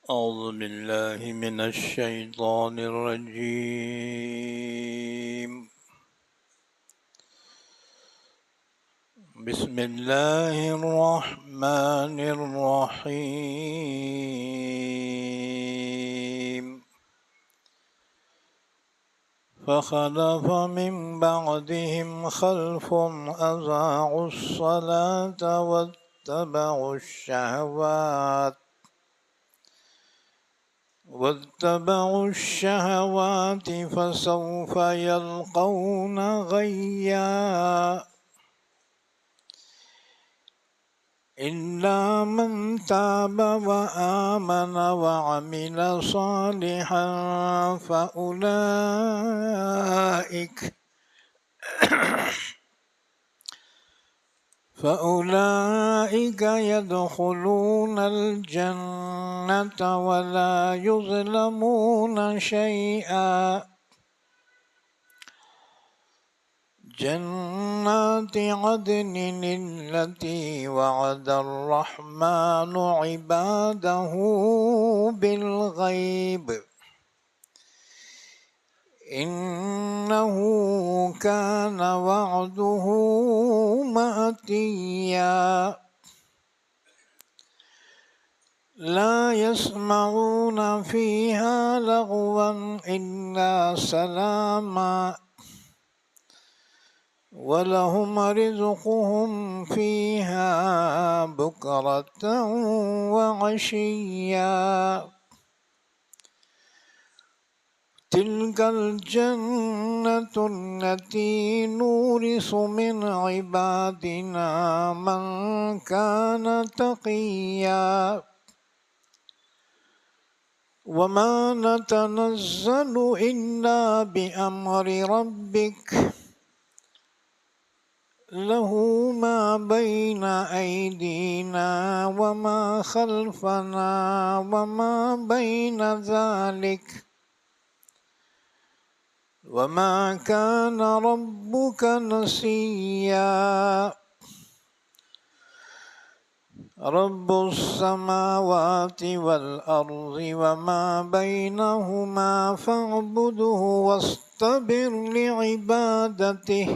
أعوذ بالله من الشيطان الرجيم. بسم الله الرحمن الرحيم. فخلف من بعدهم خلف أضاعوا الصلاة واتبعوا الشهوات فسوف يلقون غيا إلا من تاب وآمن وعمل صالحا فأولئك يدخلون الجنة ولا يظلمون شيئا. جنات عدن التي وعد الرحمن عباده بالغيب إنه كان وعده مأتيا. لا يسمعون فيها لغوا إلا سلاما ولهم رزقهم فيها بكرة وعشيا. تلك الجنة التي نورث من عبادنا من كان تقيا. وما نتنزل إلا بأمر ربك له ما بين أيدينا وما خلفنا وما بين ذلك وما كان ربك نسيا. رب السماوات والأرض وما بينهما فاعبده واصطبر لعبادته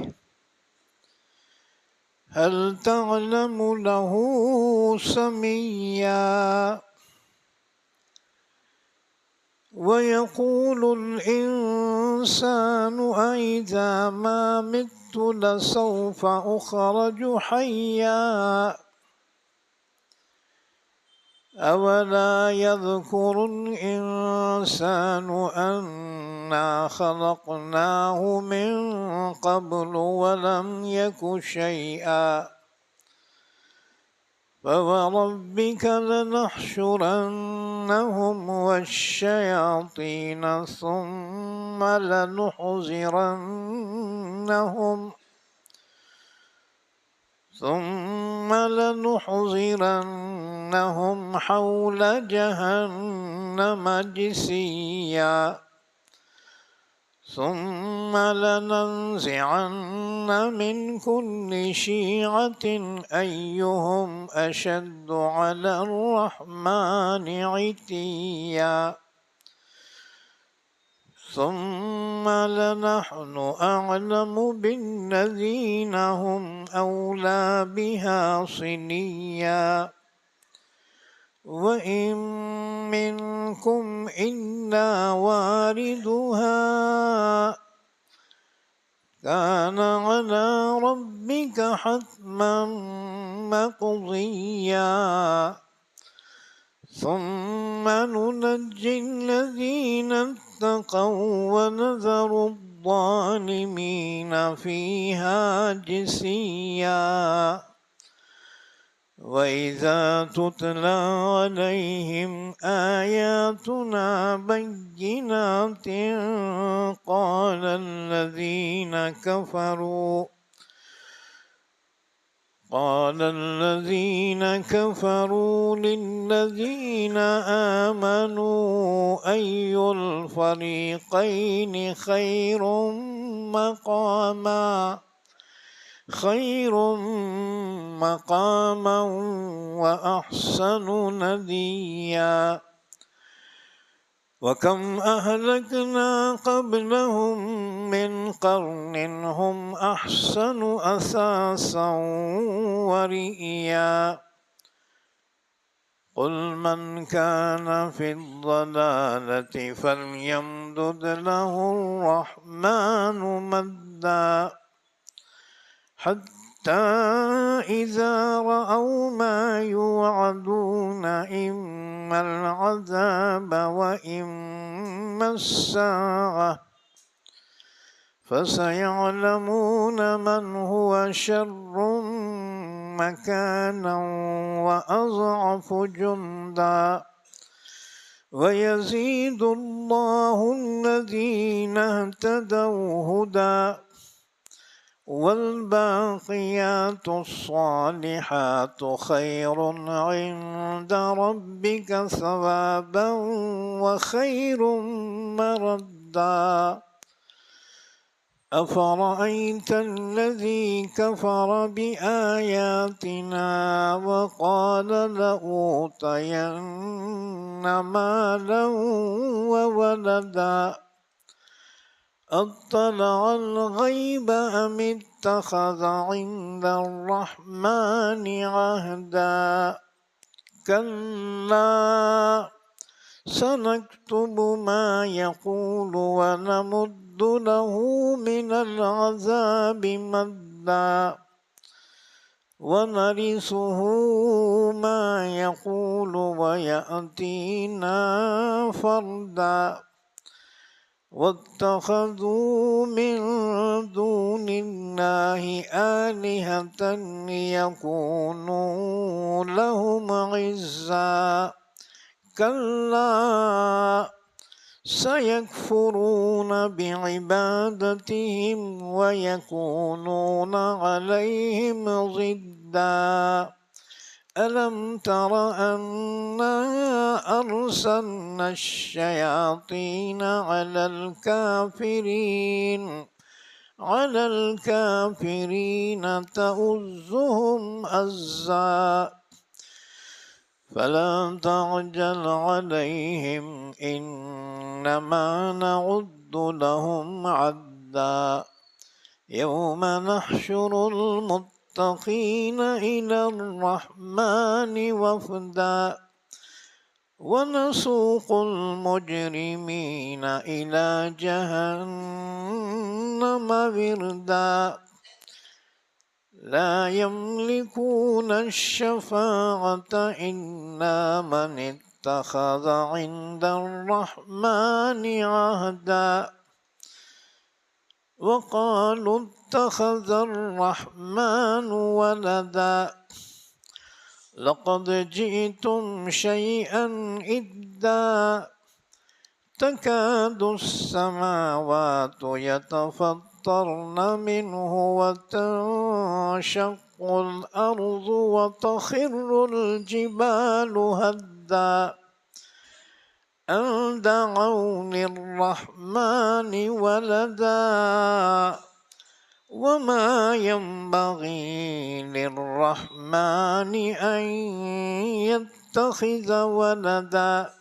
هل تعلم له سميا. ويقول الإنسان أإذا ما مت لسوف أخرج حيا أولا يذكر الإنسان أنا خلقناه من قبل ولم يك شيئا. فوربك لنحشرنهم والشياطين ثم لنحضرنهم حول جهنم جثيا. ثم لننزعن من كل شيعة أيهم أشد على الرحمن عتيا. ثم لنحن أعلم بالذين هم أولى بها صليا. وإن منكم إلا واردها كان على ربك حتما مقضيا. ثم ننجي الذين اتقوا ونذر الظالمين فيها جثيا. وإذا تتلى عليهم آياتنا بينات قال الذين كفروا للذين آمنوا أي الفريقين خير مقاما وأحسن نديا. وكم أهلكنا قبلهم من قرن هم أحسن أثاثا ورئيا قل من كان في الضلالة فليمدد له الرحمن مدا حتى إذا رأوا ما يوعدون إما العذاب وإما الساعة فسيعلمون من هو شر مكانا وأضعف جندا ويزيد الله الذين اهتدوا هدى والباقيات الصالحات خير عند ربك ثوابا وخير مردا أفرأيت الذي كفر بآياتنا وقال لأوتين مالا وولدا أطلع الغيب أم اتخذ عند الرحمن عهدا كلا سنكتب ما يقول ونمد له من العذاب مدا ونرثه ما يقول ويأتينا فردا واتخذوا من دون الله آلهة ليكونوا لهم عزا كلا سيكفرون بعبادتهم ويكونون عليهم ضدا ألم تر أنا أرسلنا الشياطين على الكافرين تؤزهم أزا فلا تعجل عليهم إنما نعد لهم عدا يوم نحشر المتقين إلى الرحمن وفدا ونسوق المجرمين إلى جهنم وردا لا يملكون الشفاعة إلا من اتخذ عند الرحمن عهدا وقالوا اتخذ الرحمن ولدا لقد جئتم شيئا إدا تكاد السماوات يتفطرن منه وتنشق الأرض وتخر الجبال هدا أن دعوا للرحمن ولدا وما ينبغي للرحمن أن يتخذ ولدا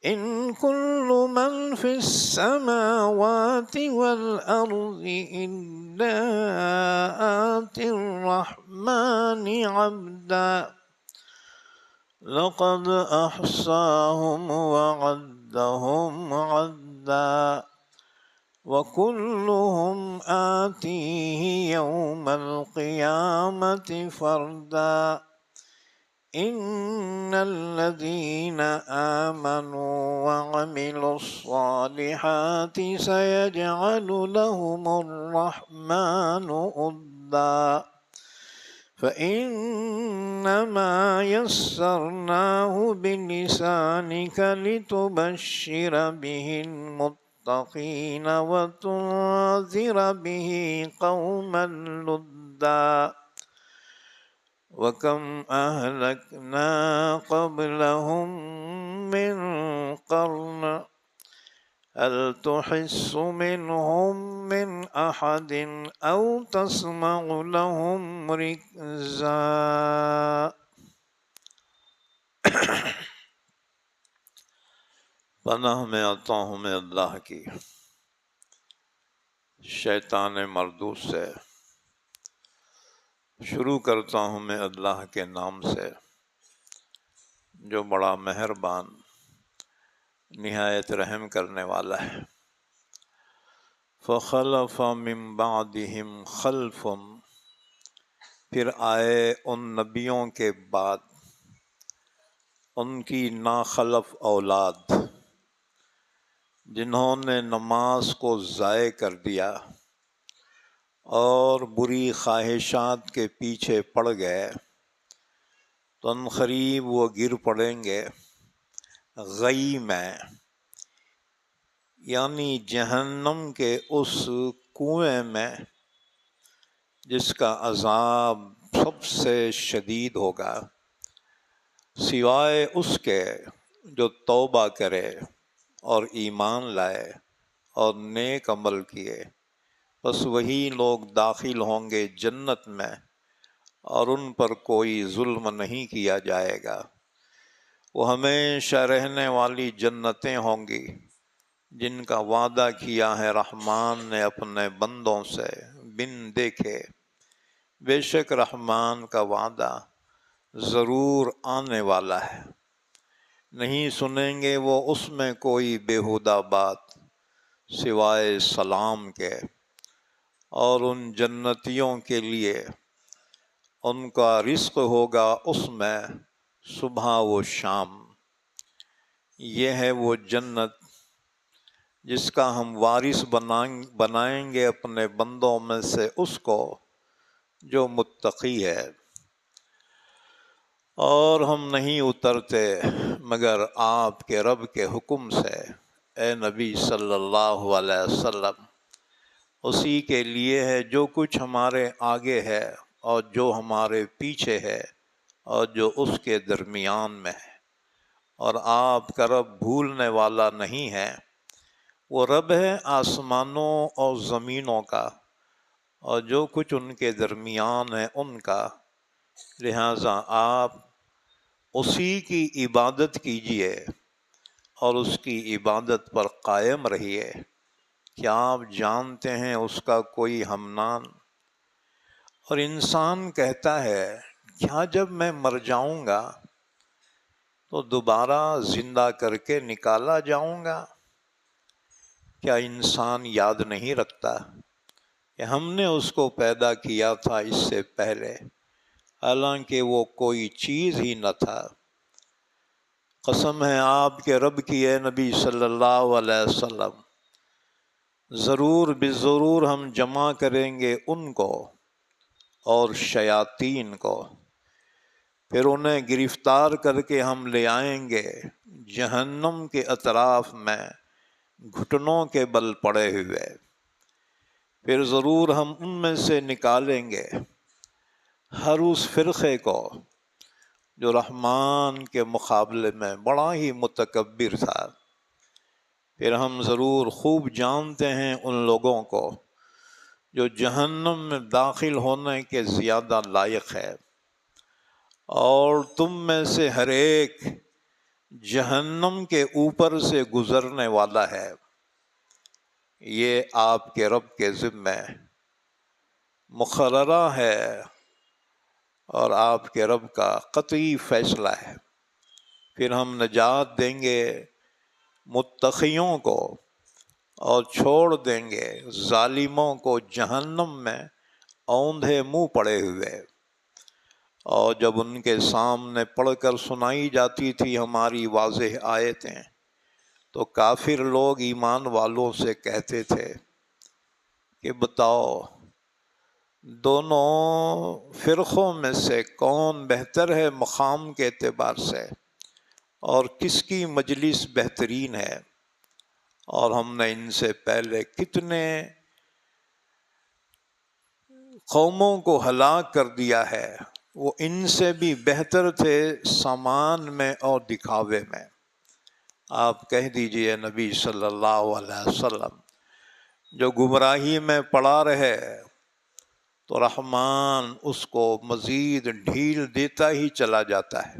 إن كل من في السماوات والأرض إلا آتي الرحمن عبدا لقد أحصاهم وعدهم عدا وكلهم آتيه يوم القيامة فردا إن الذين آمنوا وعملوا الصالحات سيجعل لهم الرحمن ودا فإنما يسرناه بلسانك لتبشر به المتقين وتنذر به قوما لدا وكم أهلكنا قبلهم من قرن هل تحس منهم من أحد أو تسمع لهم ركزا پناہ میں آتا ہوں میں اللہ کی شیطان مردود سے، شروع کرتا ہوں میں اللہ کے نام سے جو بڑا مہربان نہایت رحم کرنے والا ہے۔ فخلف من بعدہم خلف، پھر آئے ان نبیوں کے بعد ان کی ناخلف اولاد جنہوں نے نماز کو ضائع کر دیا اور بری خواہشات کے پیچھے پڑ گئے، تو عنقریب وہ گر پڑیں گے غی میں، یعنی جہنم کے اس کنویں میں جس کا عذاب سب سے شدید ہوگا، سوائے اس کے جو توبہ کرے اور ایمان لائے اور نیک عمل کیے، بس وہی لوگ داخل ہوں گے جنت میں، اور ان پر کوئی ظلم نہیں کیا جائے گا۔ وہ ہمیشہ رہنے والی جنتیں ہوں گی جن کا وعدہ کیا ہے رحمان نے اپنے بندوں سے بن دیکھے۔ بے شک رحمان کا وعدہ ضرور آنے والا ہے، نہیں سنیں گے وہ اس میں کوئی بیہودہ بات سوائے سلام کے، اور ان جنتیوں کے لیے ان کا رزق ہوگا اس میں صبح و شام۔ یہ ہے وہ جنت جس کا ہم وارث بنائیں گے اپنے بندوں میں سے اس کو جو متقی ہے، اور ہم نہیں اترتے مگر آپ کے رب کے حکم سے، اے نبی صلی اللہ علیہ وسلم۔ اسی کے لیے ہے جو کچھ ہمارے آگے ہے اور جو ہمارے پیچھے ہے اور جو اس کے درمیان میں ہے، اور آپ کا رب بھولنے والا نہیں ہے۔ وہ رب ہے آسمانوں اور زمینوں کا اور جو کچھ ان کے درمیان ہے ان کا، لہٰذا آپ اسی کی عبادت کیجیے اور اس کی عبادت پر قائم رہیے۔ کیا آپ جانتے ہیں اس کا کوئی ہمنام؟ اور انسان کہتا ہے کیا جب میں مر جاؤں گا تو دوبارہ زندہ کر کے نکالا جاؤں گا؟ کیا انسان یاد نہیں رکھتا کہ ہم نے اس کو پیدا کیا تھا اس سے پہلے، حالانکہ وہ کوئی چیز ہی نہ تھا؟ قسم ہے آپ کے رب کی اے نبی صلی اللہ علیہ وسلم، ضرور بضرور ہم جمع کریں گے ان کو اور شیاطین کو، پھر انہیں گرفتار کر کے ہم لے آئیں گے جہنم کے اطراف میں گھٹنوں کے بل پڑے ہوئے، پھر ضرور ہم ان میں سے نکالیں گے ہر اس فرقے کو جو رحمان کے مقابلے میں بڑا ہی متکبر تھا۔ پھر ہم ضرور خوب جانتے ہیں ان لوگوں کو جو جہنم میں داخل ہونے کے زیادہ لائق ہے، اور تم میں سے ہر ایک جہنم کے اوپر سے گزرنے والا ہے۔ یہ آپ کے رب کے ذمہ مقررہ ہے اور آپ کے رب کا قطعی فیصلہ ہے۔ پھر ہم نجات دیں گے متقیوں کو اور چھوڑ دیں گے ظالموں کو جہنم میں اوندھے منہ پڑے ہوئے۔ اور جب ان کے سامنے پڑھ کر سنائی جاتی تھی ہماری واضح آیتیں، تو کافر لوگ ایمان والوں سے کہتے تھے کہ بتاؤ دونوں فرقوں میں سے کون بہتر ہے مقام کے اعتبار سے، اور کس کی مجلس بہترین ہے؟ اور ہم نے ان سے پہلے کتنے قوموں کو ہلاک کر دیا ہے، وہ ان سے بھی بہتر تھے سامان میں اور دکھاوے میں۔ آپ کہہ دیجئے نبی صلی اللہ علیہ وسلم، جو گمراہی میں پڑا رہے تو رحمان اس کو مزید ڈھیل دیتا ہی چلا جاتا ہے،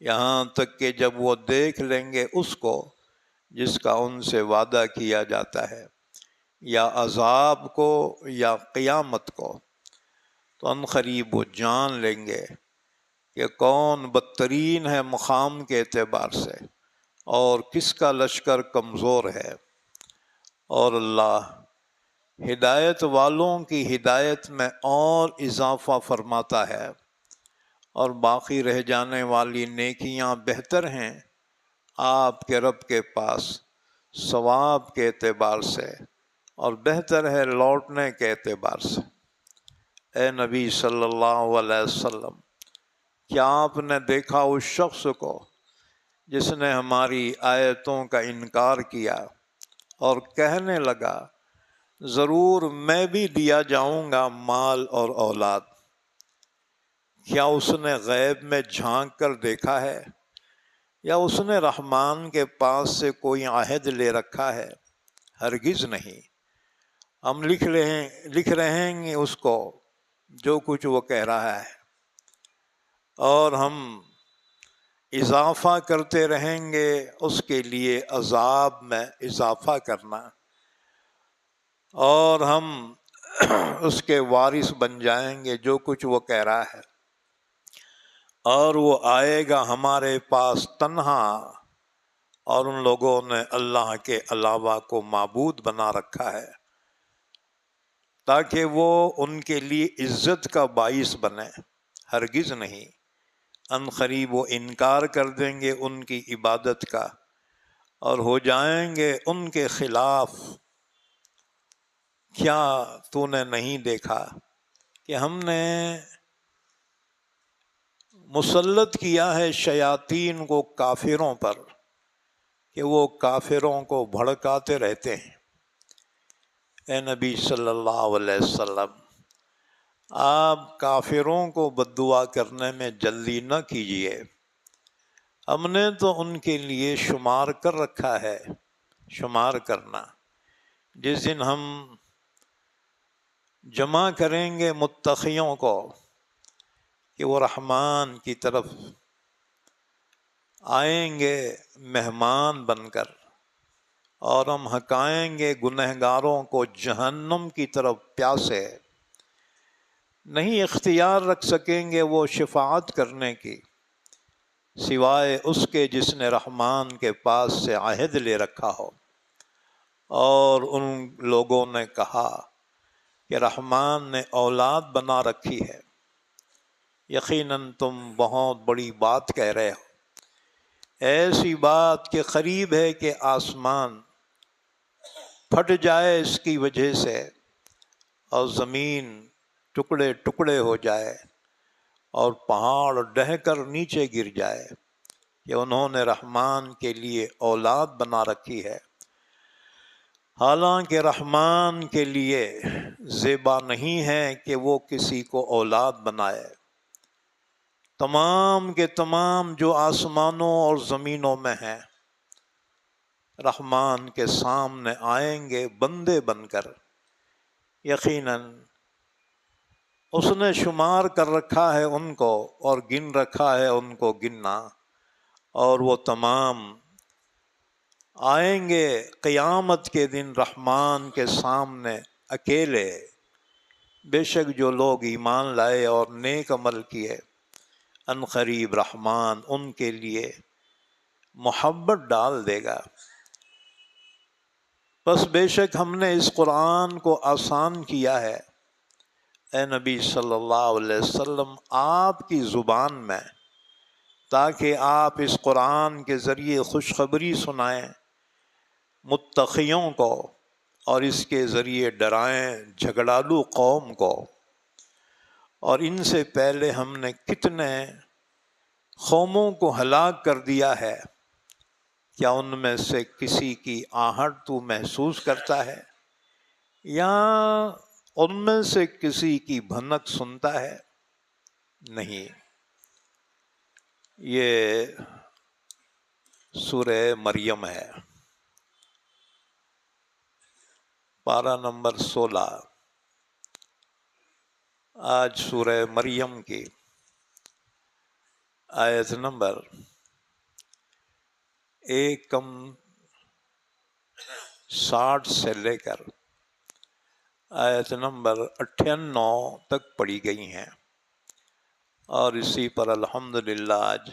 یہاں تک کہ جب وہ دیکھ لیں گے اس کو جس کا ان سے وعدہ کیا جاتا ہے، یا عذاب کو یا قیامت کو، تو ان قریب وہ جان لیں گے کہ کون بدترین ہے مقام کے اعتبار سے اور کس کا لشکر کمزور ہے۔ اور اللہ ہدایت والوں کی ہدایت میں اور اضافہ فرماتا ہے، اور باقی رہ جانے والی نیکیاں بہتر ہیں آپ کے رب کے پاس ثواب کے اعتبار سے، اور بہتر ہے لوٹنے کے اعتبار سے۔ اے نبی صلی اللہ علیہ وسلم، کیا آپ نے دیکھا اس شخص کو جس نے ہماری آیتوں کا انکار کیا اور کہنے لگا ضرور میں بھی دیا جاؤں گا مال اور اولاد؟ کیا اس نے غیب میں جھانک کر دیکھا ہے، یا اس نے رحمان کے پاس سے کوئی عہد لے رکھا ہے؟ ہرگز نہیں۔ ہم لکھ رہے ہیں اس کو جو کچھ وہ کہہ رہا ہے، اور ہم اضافہ کرتے رہیں گے اس کے لیے عذاب میں اضافہ کرنا، اور ہم اس کے وارث بن جائیں گے جو کچھ وہ کہہ رہا ہے، اور وہ آئے گا ہمارے پاس تنہا، اور ان لوگوں نے اللہ کے علاوہ کو معبود بنا رکھا ہے تاکہ وہ ان کے لیے عزت کا باعث بنے۔ ہرگز نہیں، ان قریب وہ انکار کر دیں گے ان کی عبادت کا اور ہو جائیں گے ان کے خلاف۔ کیا تو نے نہیں دیکھا کہ ہم نے مسلط کیا ہے شیاطین کو کافروں پر کہ وہ کافروں کو بھڑکاتے رہتے ہیں؟ اے نبی صلی اللہ علیہ وسلم، آپ کافروں کو بد دعا کرنے میں جلدی نہ کیجیے، ہم نے تو ان کے لیے شمار کر رکھا ہے۔ شمار کرنا، جس دن ہم جمع کریں گے متقیوں کو کہ وہ رحمان کی طرف آئیں گے مہمان بن کر، اور ہم ہکائیں گے گنہگاروں کو جہنم کی طرف پیاسے، نہیں اختیار رکھ سکیں گے وہ شفاعت کرنے کی سوائے اس کے جس نے رحمان کے پاس سے عہد لے رکھا ہو۔ اور ان لوگوں نے کہا کہ رحمان نے اولاد بنا رکھی ہے۔ یقیناً تم بہت بڑی بات کہہ رہے ہو، ایسی بات کے قریب ہے کہ آسمان پھٹ جائے اس کی وجہ سے، اور زمین ٹکڑے ٹکڑے ہو جائے، اور پہاڑ ڈہ کر نیچے گر جائے کہ انہوں نے رحمان کے لیے اولاد بنا رکھی ہے، حالانکہ رحمان کے لیے زیبا نہیں ہے کہ وہ کسی کو اولاد بنائے۔ تمام کے تمام جو آسمانوں اور زمینوں میں ہیں رحمان کے سامنے آئیں گے بندے بن کر۔ یقیناً اس نے شمار کر رکھا ہے ان کو اور گن رکھا ہے ان کو گننا، اور وہ تمام آئیں گے قیامت کے دن رحمان کے سامنے اکیلے۔ بے شک جو لوگ ایمان لائے اور نیک عمل کیے، ان قریب رحمان ان کے لیے محبت ڈال دے گا۔ بس بے شک ہم نے اس قرآن کو آسان کیا ہے اے نبی صلی اللہ علیہ وسلم آپ کی زبان میں، تاکہ آپ اس قرآن کے ذریعے خوشخبری سنائیں متقیوں کو، اور اس کے ذریعے ڈرائیں جھگڑالو قوم کو۔ اور ان سے پہلے ہم نے کتنے قوموں کو ہلاک کر دیا ہے، کیا ان میں سے کسی کی آہٹ تو محسوس کرتا ہے، یا ان میں سے کسی کی بھنک سنتا ہے؟ نہیں۔ یہ سورہ مریم ہے، پارہ نمبر 16۔ آج سورہ مریم کی آیت نمبر 1 60 سے لے کر آیت نمبر 98 تک پڑھی گئی ہیں، اور اسی پر الحمدللہ آج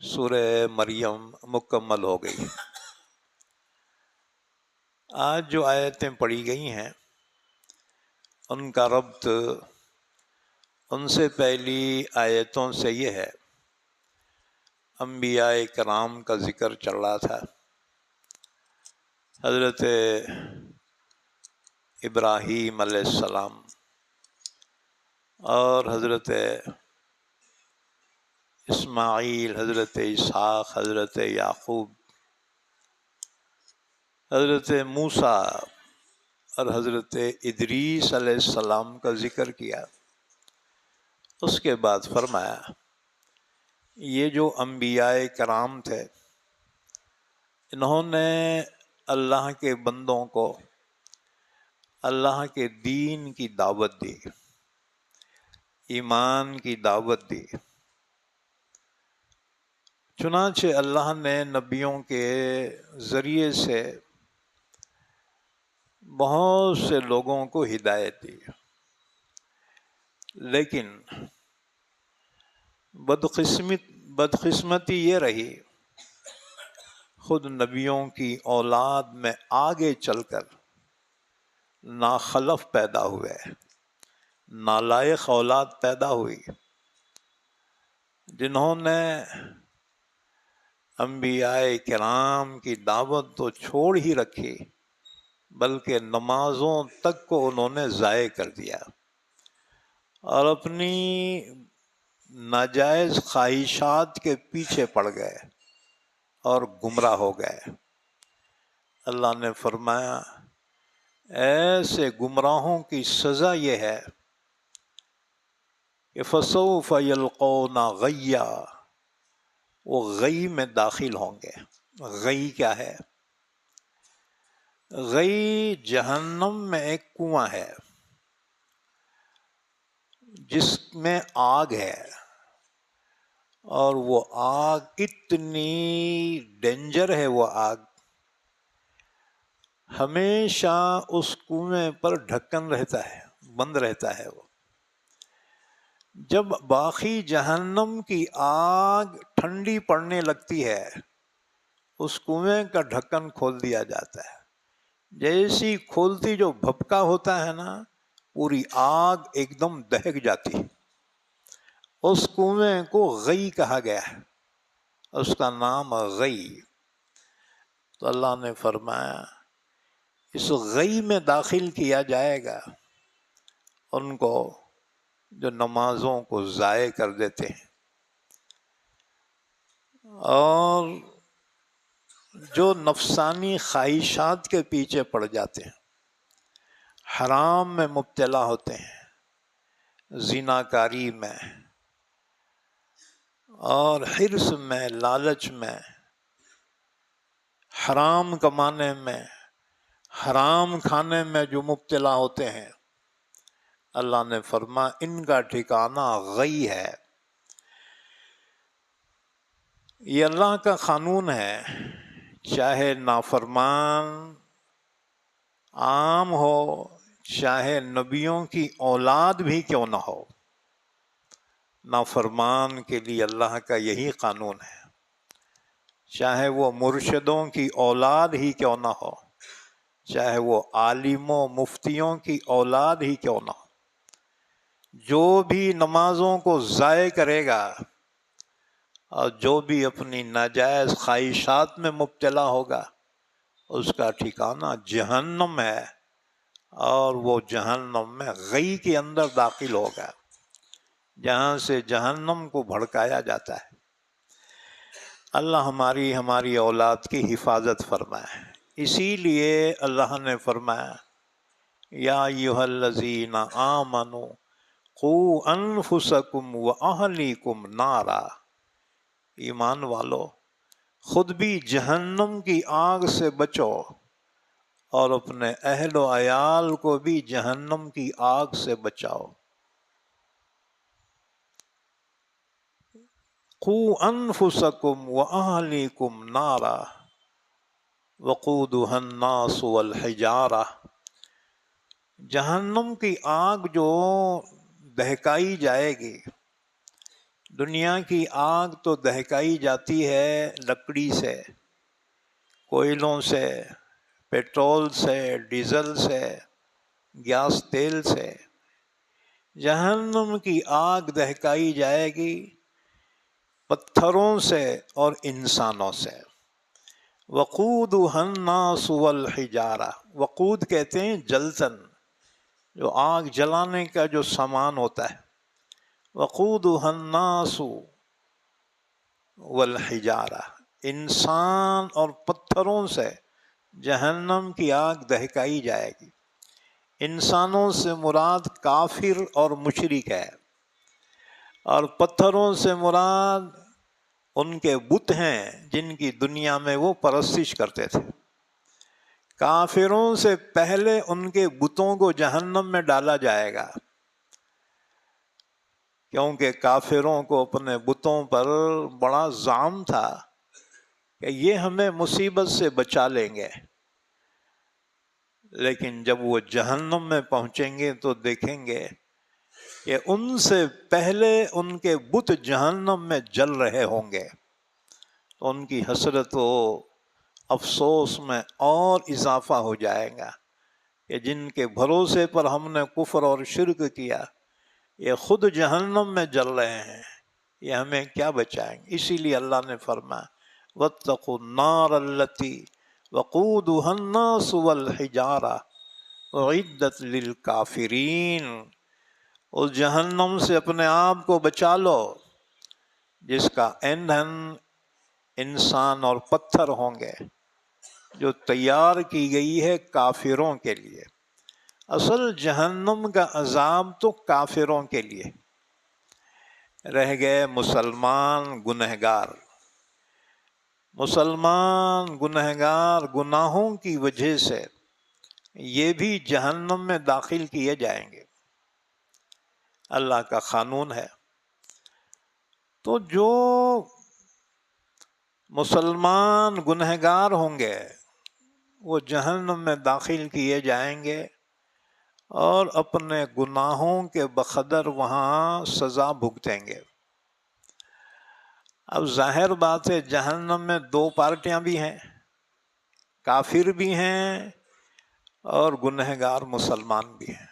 سورہ مریم مکمل ہو گئی۔ آج جو آیتیں پڑھی گئی ہیں ان کا ربط ان سے پہلی آیتوں سے یہ ہے۔ انبیاء کرام کا ذکر چل رہا تھا، حضرت ابراہیم علیہ السلام اور حضرت اسماعیل، حضرت اسحاق، حضرت یعقوب، حضرت موسیٰ اور حضرت ادریس علیہ السلام کا ذکر کیا۔ اس کے بعد فرمایا یہ جو انبیاء کرام تھے انہوں نے اللہ کے بندوں کو اللہ کے دین کی دعوت دی، ایمان کی دعوت دی۔ چنانچہ اللہ نے نبیوں کے ذریعے سے بہت سے لوگوں کو ہدایت دی، لیکن بدقسمتی یہ رہی خود نبیوں کی اولاد میں آگے چل کر ناخلف پیدا ہوئے، نالائق اولاد پیدا ہوئی، جنہوں نے انبیاء کرام کی دعوت تو چھوڑ ہی رکھی بلکہ نمازوں تک کو انہوں نے ضائع کر دیا اور اپنی ناجائز خواہشات کے پیچھے پڑ گئے اور گمراہ ہو گئے۔ اللہ نے فرمایا ایسے گمراہوں کی سزا یہ ہے کہ فَسَوْفَ يَلْقَوْنَ غَيًّا، وہ غی میں داخل ہوں گے۔ غی کیا ہے؟ غی جہنم میں ایک کنواں ہے جس میں آگ ہے، اور وہ آگ اتنی ڈینجر ہے، وہ آگ ہمیشہ اس کنویں پر ڈھکن رہتا ہے، بند رہتا ہے۔ وہ جب باقی جہنم کی آگ ٹھنڈی پڑنے لگتی ہے اس کنویں کا ڈھکن کھول دیا جاتا ہے، جیسی کھولتی جو بھپکا ہوتا ہے نا، پوری آگ ایک دم دہک جاتی۔ اس کنویں کو غی کہا گیا ہے، اس کا نام غی۔ تو اللہ نے فرمایا اس غی میں داخل کیا جائے گا ان کو جو نمازوں کو ضائع کر دیتے ہیں اور جو نفسانی خواہشات کے پیچھے پڑ جاتے ہیں، حرام میں مبتلا ہوتے ہیں، زناکاری میں اور حرص میں، لالچ میں، حرام کمانے میں، حرام کھانے میں جو مبتلا ہوتے ہیں، اللہ نے فرمایا ان کا ٹھکانہ غی ہے۔ یہ اللہ کا قانون ہے، چاہے نافرمان عام ہو، چاہے نبیوں کی اولاد بھی کیوں نہ ہو، نافرمان کے لیے اللہ کا یہی قانون ہے، چاہے وہ مرشدوں کی اولاد ہی کیوں نہ ہو، چاہے وہ عالموں مفتیوں کی اولاد ہی کیوں نہ ہو، جو بھی نمازوں کو ضائع کرے گا اور جو بھی اپنی ناجائز خواہشات میں مبتلا ہوگا اس کا ٹھکانہ جہنم ہے، اور وہ جہنم میں غی کے اندر داخل ہوگا، جہاں سے جہنم کو بھڑکایا جاتا ہے۔ اللہ ہماری اولاد کی حفاظت فرمائے۔ اسی لیے اللہ نے فرمایا یا ایھا الذین آمنوا قوا انفسکم واہلیکم نارا، ایمان والو خود بھی جہنم کی آگ سے بچو اور اپنے اہل و عیال کو بھی جہنم کی آگ سے بچاؤ۔ قوا انفسکم واہلیکم نارا، وقودها الناس والحجارہ، جہنم کی آگ جو دہکائی جائے گی، دنیا کی آگ تو دہکائی جاتی ہے لکڑی سے، کوئلوں سے، پیٹرول سے، ڈیزل سے، گیس تیل سے۔ جہنم کی آگ دہکائی جائے گی پتھروں سے اور انسانوں سے۔ وقودها الناس والحجارہ، وقود کہتے ہیں جلتن، جو آگ جلانے کا جو سامان ہوتا ہے۔ وقودها الناس والحجارہ، انسان اور پتھروں سے جہنم کی آگ دہکائی جائے گی۔ انسانوں سے مراد کافر اور مشرک ہے، اور پتھروں سے مراد ان کے بت ہیں جن کی دنیا میں وہ پرستش کرتے تھے۔ کافروں سے پہلے ان کے بتوں کو جہنم میں ڈالا جائے گا، کیونکہ کافروں کو اپنے بتوں پر بڑا زعم تھا کہ یہ ہمیں مصیبت سے بچا لیں گے، لیکن جب وہ جہنم میں پہنچیں گے تو دیکھیں گے کہ ان سے پہلے ان کے بت جہنم میں جل رہے ہوں گے، تو ان کی حسرت و افسوس میں اور اضافہ ہو جائے گا کہ جن کے بھروسے پر ہم نے کفر اور شرک کیا، یہ خود جہنم میں جل رہے ہیں، یہ ہمیں کیا بچائیں گے۔ اسی لیے اللہ نے فرمایا وَاتَّقُوا النَّارَ الَّتِي وَقُودُهَا النَّاسُ وَالْحِجَارَةُ أُعِدَّتْ لِلْكَافِرِينَ، اس جہنم سے اپنے آپ کو بچا لو جس کا ایندھن انسان اور پتھر ہوں گے، جو تیار کی گئی ہے کافروں کے لیے۔ اصل جہنم کا عذاب تو کافروں کے لیے، رہ گئے مسلمان گنہگار۔ مسلمان گنہگار گناہوں کی وجہ سے یہ بھی جہنم میں داخل کیے جائیں گے، اللہ کا قانون ہے۔ تو جو مسلمان گنہگار ہوں گے وہ جہنم میں داخل کیے جائیں گے اور اپنے گناہوں کے بقدر وہاں سزا بھگتیں گے۔ اب ظاہر بات ہے جہنم میں دو پارٹیاں بھی ہیں، کافر بھی ہیں اور گنہگار مسلمان بھی ہیں۔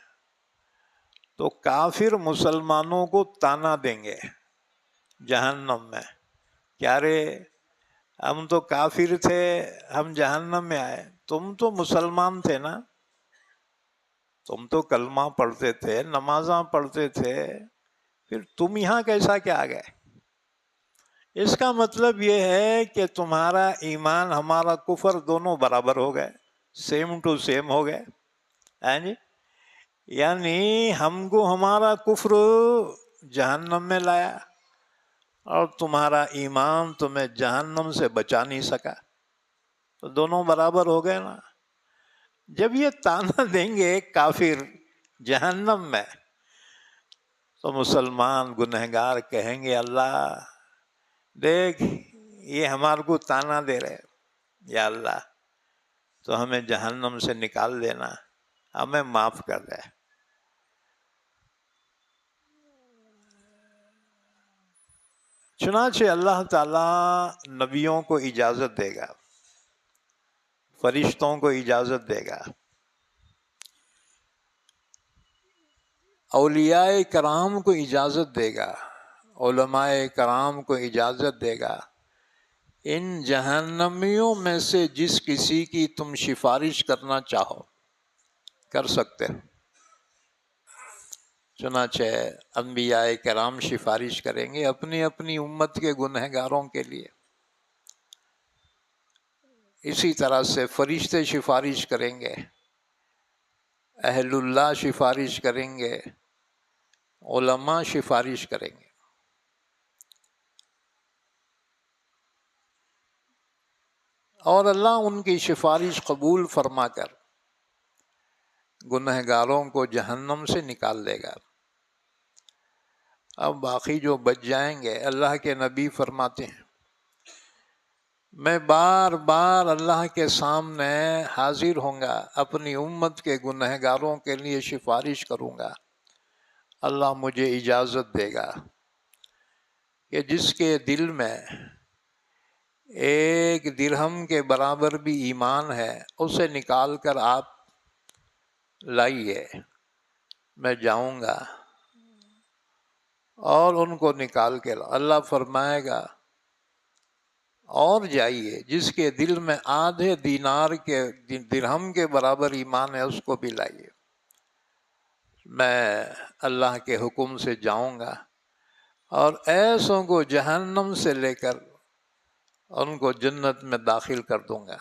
تو کافر مسلمانوں کو طعنہ دیں گے جہنم میں، کیا رے ہم تو کافر تھے، ہم جہنم میں آئے، تم تو مسلمان تھے نا، تم تو کلمہ پڑھتے تھے، نمازاں پڑھتے تھے، پھر تم یہاں کیسا کیا آ گئے؟ اس کا مطلب یہ ہے کہ تمہارا ایمان ہمارا کفر دونوں برابر ہو گئے، سیم ٹو سیم ہو گئے، ہاں جی، یعنی ہم کو ہمارا کفر جہنم میں لایا اور تمہارا ایمان تمہیں جہنم سے بچا نہیں سکا، تو دونوں برابر ہو گئے نا۔ جب یہ طعنہ دیں گے کافر جہنم میں تو مسلمان گنہگار کہیں گے اللہ دیکھ یہ ہمارے کو طعنہ دے رہے، یا اللہ تو ہمیں جہنم سے نکال دینا، ہمیں معاف کر دے۔ چنانچہ اللہ تعالیٰ نبیوں کو اجازت دے گا، فرشتوں کو اجازت دے گا، اولیاء کرام کو اجازت دے گا، علماء کرام کو اجازت دے گا، ان جہنمیوں میں سے جس کسی کی تم سفارش کرنا چاہو کر سکتے ہو۔ چنانچہ انبیاء کرام سفارش کریں گے اپنی اپنی امت کے گنہگاروں کے لیے، اسی طرح سے فرشتے سفارش کریں گے، اہل اللہ سفارش کریں گے، علماء سفارش کریں گے۔ اور اللہ ان کی سفارش قبول فرما کر گنہگاروں کو جہنم سے نکال دے گا۔ اب باقی جو بچ جائیں گے، اللہ کے نبی فرماتے ہیں میں بار بار اللہ کے سامنے حاضر ہوں گا، اپنی امت کے گنہگاروں کے لیے سفارش کروں گا۔ اللہ مجھے اجازت دے گا کہ جس کے دل میں ایک درہم کے برابر بھی ایمان ہے اسے نکال کر آپ لائیے، میں جاؤں گا اور ان کو نکال کے اللہ فرمائے گا اور جائیے، جس کے دل میں آدھے دینار کے درہم کے برابر ایمان ہے اس کو بھی لائیے۔ میں اللہ کے حکم سے جاؤں گا اور ایسوں کو جہنم سے لے کر ان کو جنت میں داخل کر دوں گا۔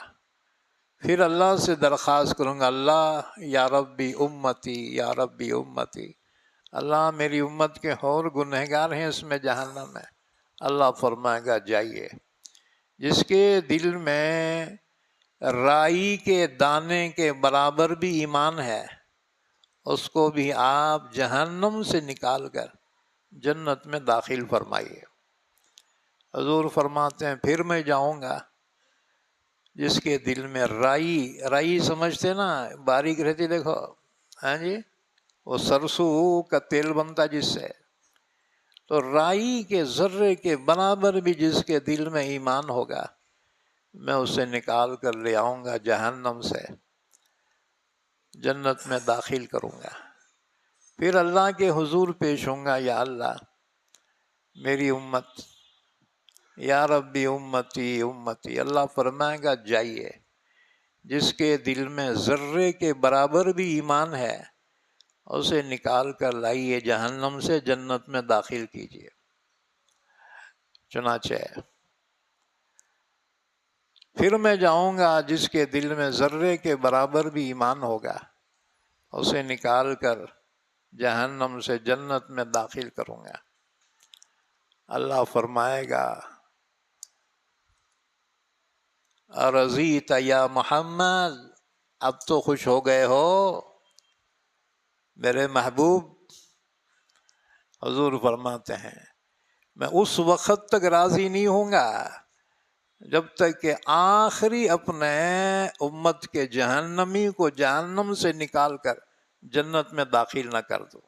پھر اللہ سے درخواست کروں گا، اللہ یا ربی امتی یا ربی امتی، اللہ میری امت کے اور گنہگار ہیں، اس میں جہنم ہے۔ اللہ فرمائے گا جائیے، جس کے دل میں رائی کے دانے کے برابر بھی ایمان ہے اس کو بھی آپ جہنم سے نکال کر جنت میں داخل فرمائیے۔ حضور فرماتے ہیں پھر میں جاؤں گا جس کے دل میں رائی سمجھتے نا، باریک رہتی، دیکھو، ہاں جی، وہ سرسوں کا تیل بنتا جس سے، تو رائی کے ذرے کے برابر بھی جس کے دل میں ایمان ہوگا میں اسے نکال کر لے آؤں گا جہنم سے، جنت میں داخل کروں گا۔ پھر اللہ کے حضور پیش ہوں گا، یا اللہ میری امت، یا ربی امتی امتی۔ اللہ فرمائے گا جائیے، جس کے دل میں ذرے کے برابر بھی ایمان ہے اسے نکال کر لائیے جہنم سے، جنت میں داخل کیجیے۔ چنانچہ پھر میں جاؤں گا جس کے دل میں ذرے کے برابر بھی ایمان ہوگا اسے نکال کر جہنم سے جنت میں داخل کروں گا۔ اللہ فرمائے گا ارضیت یا محمد، اب تو خوش ہو گئے ہو میرے محبوب؟ حضور فرماتے ہیں میں اس وقت تک راضی نہیں ہوں گا جب تک کہ آخری اپنے امت کے جہنمی کو جہنم سے نکال کر جنت میں داخل نہ کر دوں۔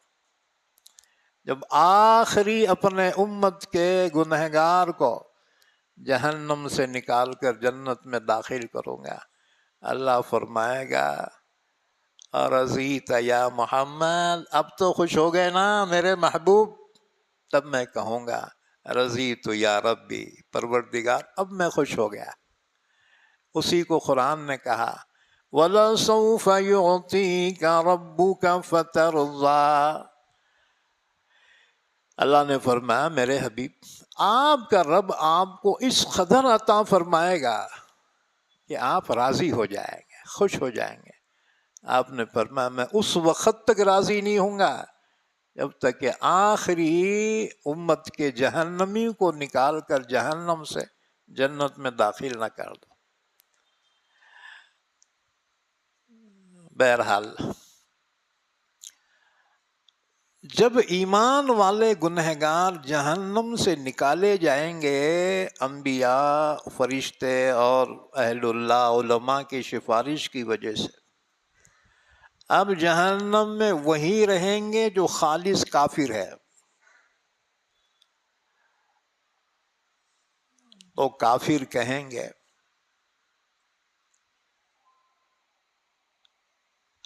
جب آخری اپنے امت کے گنہگار کو جہنم سے نکال کر جنت میں داخل کروں گا، اللہ فرمائے گا ارضیت یا محمد، اب تو خوش ہو گئے نا میرے محبوب؟ تب میں کہوں گا رضیت یا ربی، پروردگار اب میں خوش ہو گیا۔ اسی کو قرآن نے کہا وَلَسَوْفَ يُعْطِيكَ رَبُّكَ فَتَرْضَىٰ، اللہ نے فرمایا میرے حبیب آپ کا رب آپ کو اس قدر عطا فرمائے گا کہ آپ راضی ہو جائیں گے، خوش ہو جائیں گے۔ آپ نے فرمایا میں اس وقت تک راضی نہیں ہوں گا جب تک کہ آخری امت کے جہنمی کو نکال کر جہنم سے جنت میں داخل نہ کر دو۔ بہرحال جب ایمان والے گنہگار جہنم سے نکالے جائیں گے انبیاء، فرشتے اور اہل اللہ علماء کی سفارش کی وجہ سے، اب جہنم میں وہی رہیں گے جو خالص کافر ہے۔ تو کافر کہیں گے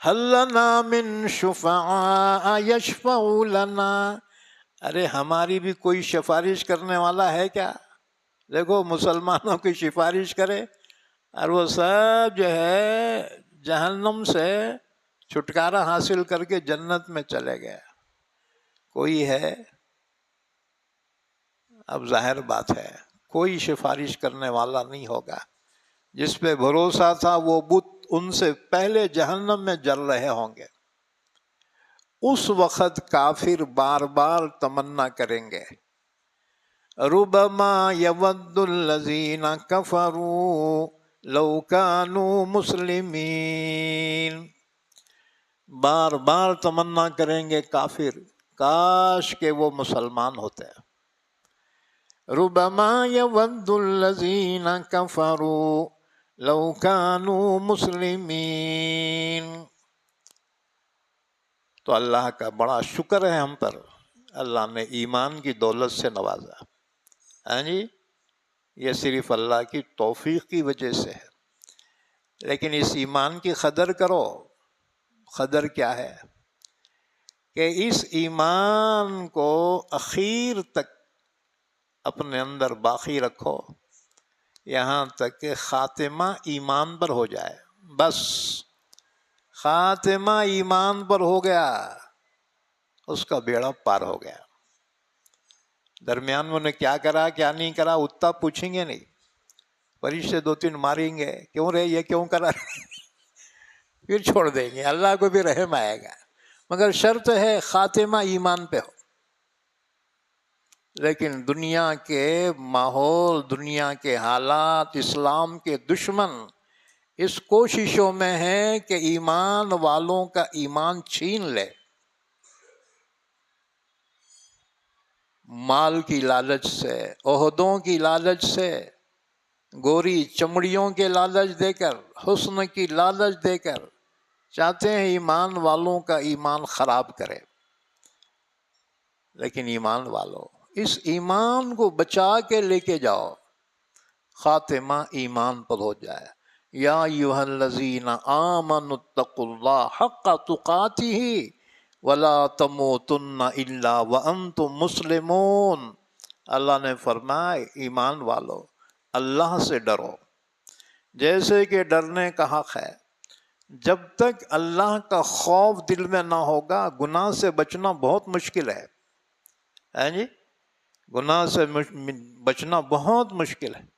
هل لنا من شفعاء یشفع لنا، ارے ہماری بھی کوئی سفارش کرنے والا ہے کیا؟ دیکھو مسلمانوں کی سفارش کرے اور وہ سب جو ہے جہنم سے چھٹکارا حاصل کر کے جنت میں چلے گئے۔ کوئی ہے؟ اب ظاہر بات ہے کوئی سفارش کرنے والا نہیں ہوگا۔ جس پہ بھروسہ تھا وہ بت ان سے پہلے جہنم میں جل رہے ہوں گے۔ اس وقت کافر بار بار تمنا کریں گے ربما یود الذین کفروا لو کانوا مسلمین، بار بار تمنا کریں گے کافر کاش کہ وہ مسلمان ہوتے۔ ربما يود الذين كفروا لو كانوا مسلمین۔ تو اللہ کا بڑا شکر ہے ہم پر، اللہ نے ایمان کی دولت سے نوازا۔ ہاں جی، یہ صرف اللہ کی توفیق کی وجہ سے ہے۔ لیکن اس ایمان کی قدر کرو۔ قدر کیا ہے؟ کہ اس ایمان کو اخیر تک اپنے اندر باقی رکھو، یہاں تک کہ خاتمہ ایمان پر ہو جائے۔ بس خاتمہ ایمان پر ہو گیا، اس کا بیڑا پار ہو گیا۔ درمیان میں نے کیا کرا کیا نہیں کرا اتنا پوچھیں گے نہیں، فرشتے دو تین ماریں گے، کیوں رہے یہ کیوں کرا پھر چھوڑ دیں گے، اللہ کو بھی رحم آئے گا، مگر شرط ہے خاتمہ ایمان پہ ہو۔ لیکن دنیا کے ماحول، دنیا کے حالات، اسلام کے دشمن اس کوششوں میں ہیں کہ ایمان والوں کا ایمان چھین لے، مال کی لالچ سے، عہدوں کی لالچ سے، گوری چمڑیوں کے لالچ دے کر، حسن کی لالچ دے کر چاہتے ہیں ایمان والوں کا ایمان خراب کرے۔ لیکن ایمان والوں، اس ایمان کو بچا کے لے کے جاؤ، خاتمہ ایمان پر ہو جائے۔ یا ایھا الذین آمنوا اتقوا اللہ حق تقاتہ ولا تموتن الا وانتم مسلمون۔ اللہ نے فرمایا ایمان والو اللہ سے ڈرو جیسے کہ ڈرنے کا حق ہے۔ جب تک اللہ کا خوف دل میں نہ ہوگا گناہ سے بچنا بہت مشکل ہے۔ ہے جی، گناہ سے بچنا بہت مشکل ہے۔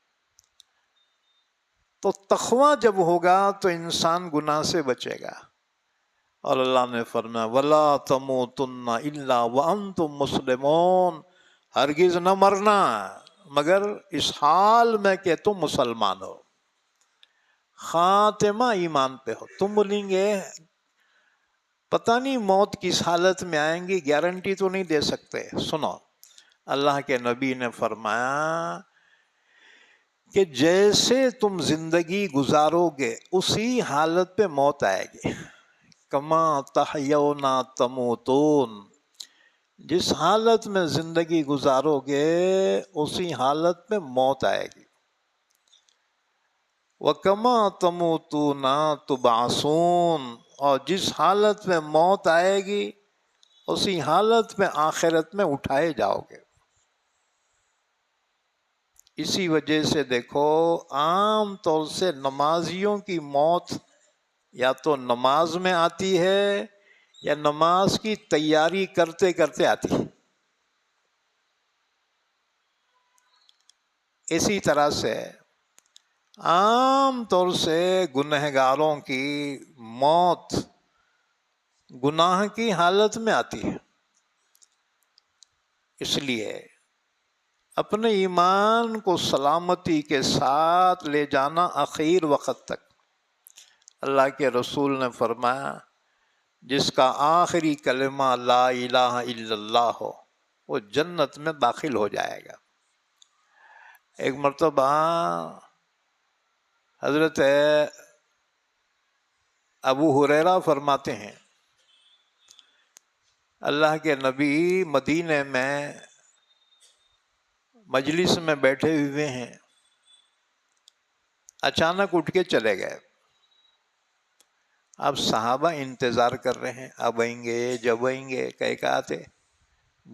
تو تقویٰ جب ہوگا تو انسان گناہ سے بچے گا۔ اور اللہ نے فرمایا وَلَا تَمُوتُنَّ إِلَّا وَأَنْتُمْ مُسْلِمُونَ، ہرگز نہ مرنا مگر اس حال میں کہ تم مسلمان ہو، خاتمہ ایمان پہ ہو۔ تم بولیں گے پتہ نہیں موت کس حالت میں آئیں گی، گارنٹی تو نہیں دے سکتے۔ سنو، اللہ کے نبی نے فرمایا کہ جیسے تم زندگی گزارو گے اسی حالت پہ موت آئے گی۔ کما تحیون تموتون، جس حالت میں زندگی گزارو گے اسی حالت میں موت آئے گی۔ وَكَمَا تَمُوتُونَ تُبْعَثُونَ، اور جس حالت میں موت آئے گی اسی حالت میں آخرت میں اٹھائے جاؤ گے۔ اسی وجہ سے دیکھو عام طور سے نمازیوں کی موت یا تو نماز میں آتی ہے یا نماز کی تیاری کرتے کرتے آتی ہے۔ اسی طرح سے عام طور سے گنہگاروں کی موت گناہ کی حالت میں آتی ہے۔ اس لیے اپنے ایمان کو سلامتی کے ساتھ لے جانا آخر وقت تک۔ اللہ کے رسول نے فرمایا جس کا آخری کلمہ لا الہ الا اللہ ہو وہ جنت میں داخل ہو جائے گا۔ ایک مرتبہ حضرت ابو ہریرہ فرماتے ہیں اللہ کے نبی مدینے میں مجلس میں بیٹھے ہوئے ہیں، اچانک اٹھ کے چلے گئے۔ اب صحابہ انتظار کر رہے ہیں، اب آئیں گے جب آئیں گے کہہ کے آتے،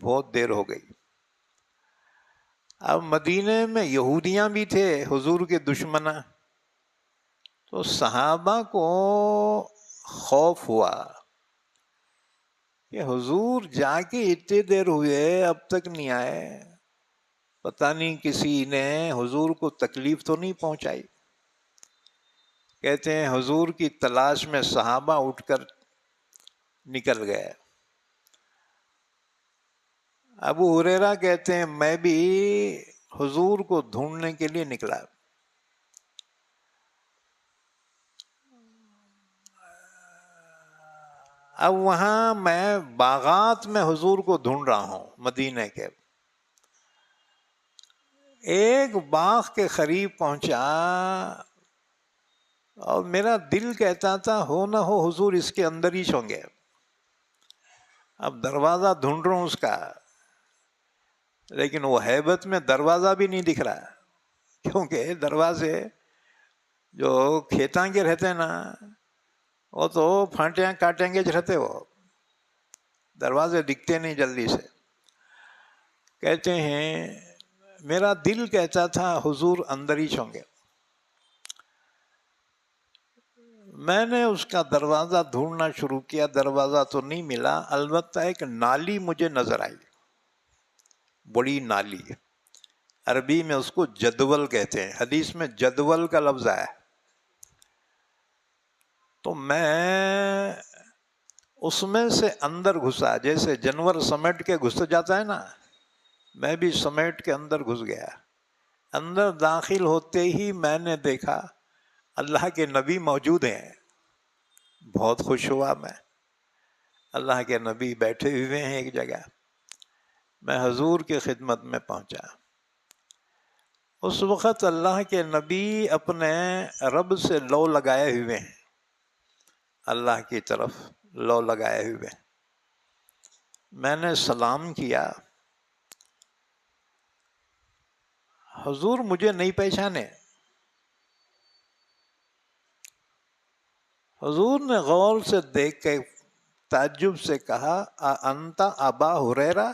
بہت دیر ہو گئی۔ اب مدینے میں یہودیاں بھی تھے حضور کے دشمن، تو صحابہ کو خوف ہوا کہ حضور جا کے اتنی دیر ہوئے اب تک نہیں آئے، پتہ نہیں کسی نے حضور کو تکلیف تو نہیں پہنچائی۔ کہتے ہیں حضور کی تلاش میں صحابہ اٹھ کر نکل گئے۔ ابو ہریرہ کہتے ہیں میں بھی حضور کو ڈھونڈنے کے لیے نکلا۔ اب وہاں میں باغات میں حضور کو ڈھونڈ رہا ہوں مدینے کے۔ ایک باغ کے قریب پہنچا اور میرا دل کہتا تھا ہو نہ ہو حضور اس کے اندر ہی ہوں گے. اب دروازہ ڈھونڈ رہا ہوں اس کا، لیکن وہ ہیبت میں دروازہ بھی نہیں دکھ رہا، کیونکہ دروازے جو کھیتاں کے رہتے ہیں نا وہ تو پھانٹیاں کاٹیں گے رہتے، وہ دروازے دکھتے نہیں جلدی سے. کہتے ہیں میرا دل کہتا تھا حضور اندر ہی ہوں گے. میں نے اس کا دروازہ ڈھونڈنا شروع کیا، دروازہ تو نہیں ملا، البتہ ایک نالی مجھے نظر آئی، بڑی نالی. عربی میں اس کو جدول کہتے ہیں، حدیث میں جدول کا لفظ آیا. تو میں اس میں سے اندر گھسا، جیسے جانور سمیٹ کے گھس جاتا ہے نا، میں بھی سمیٹ کے اندر گھس گیا. اندر داخل ہوتے ہی میں نے دیکھا اللہ کے نبی موجود ہیں. بہت خوش ہوا میں، اللہ کے نبی بیٹھے ہوئے ہیں ایک جگہ. میں حضور کی خدمت میں پہنچا. اس وقت اللہ کے نبی اپنے رب سے لو لگائے ہوئے ہیں، اللہ کی طرف لو لگائے ہوئے. میں نے سلام کیا. حضور مجھے نہیں پہچانے. حضور نے غور سے دیکھ کے تعجب سے کہا انت ابا ہریرہ،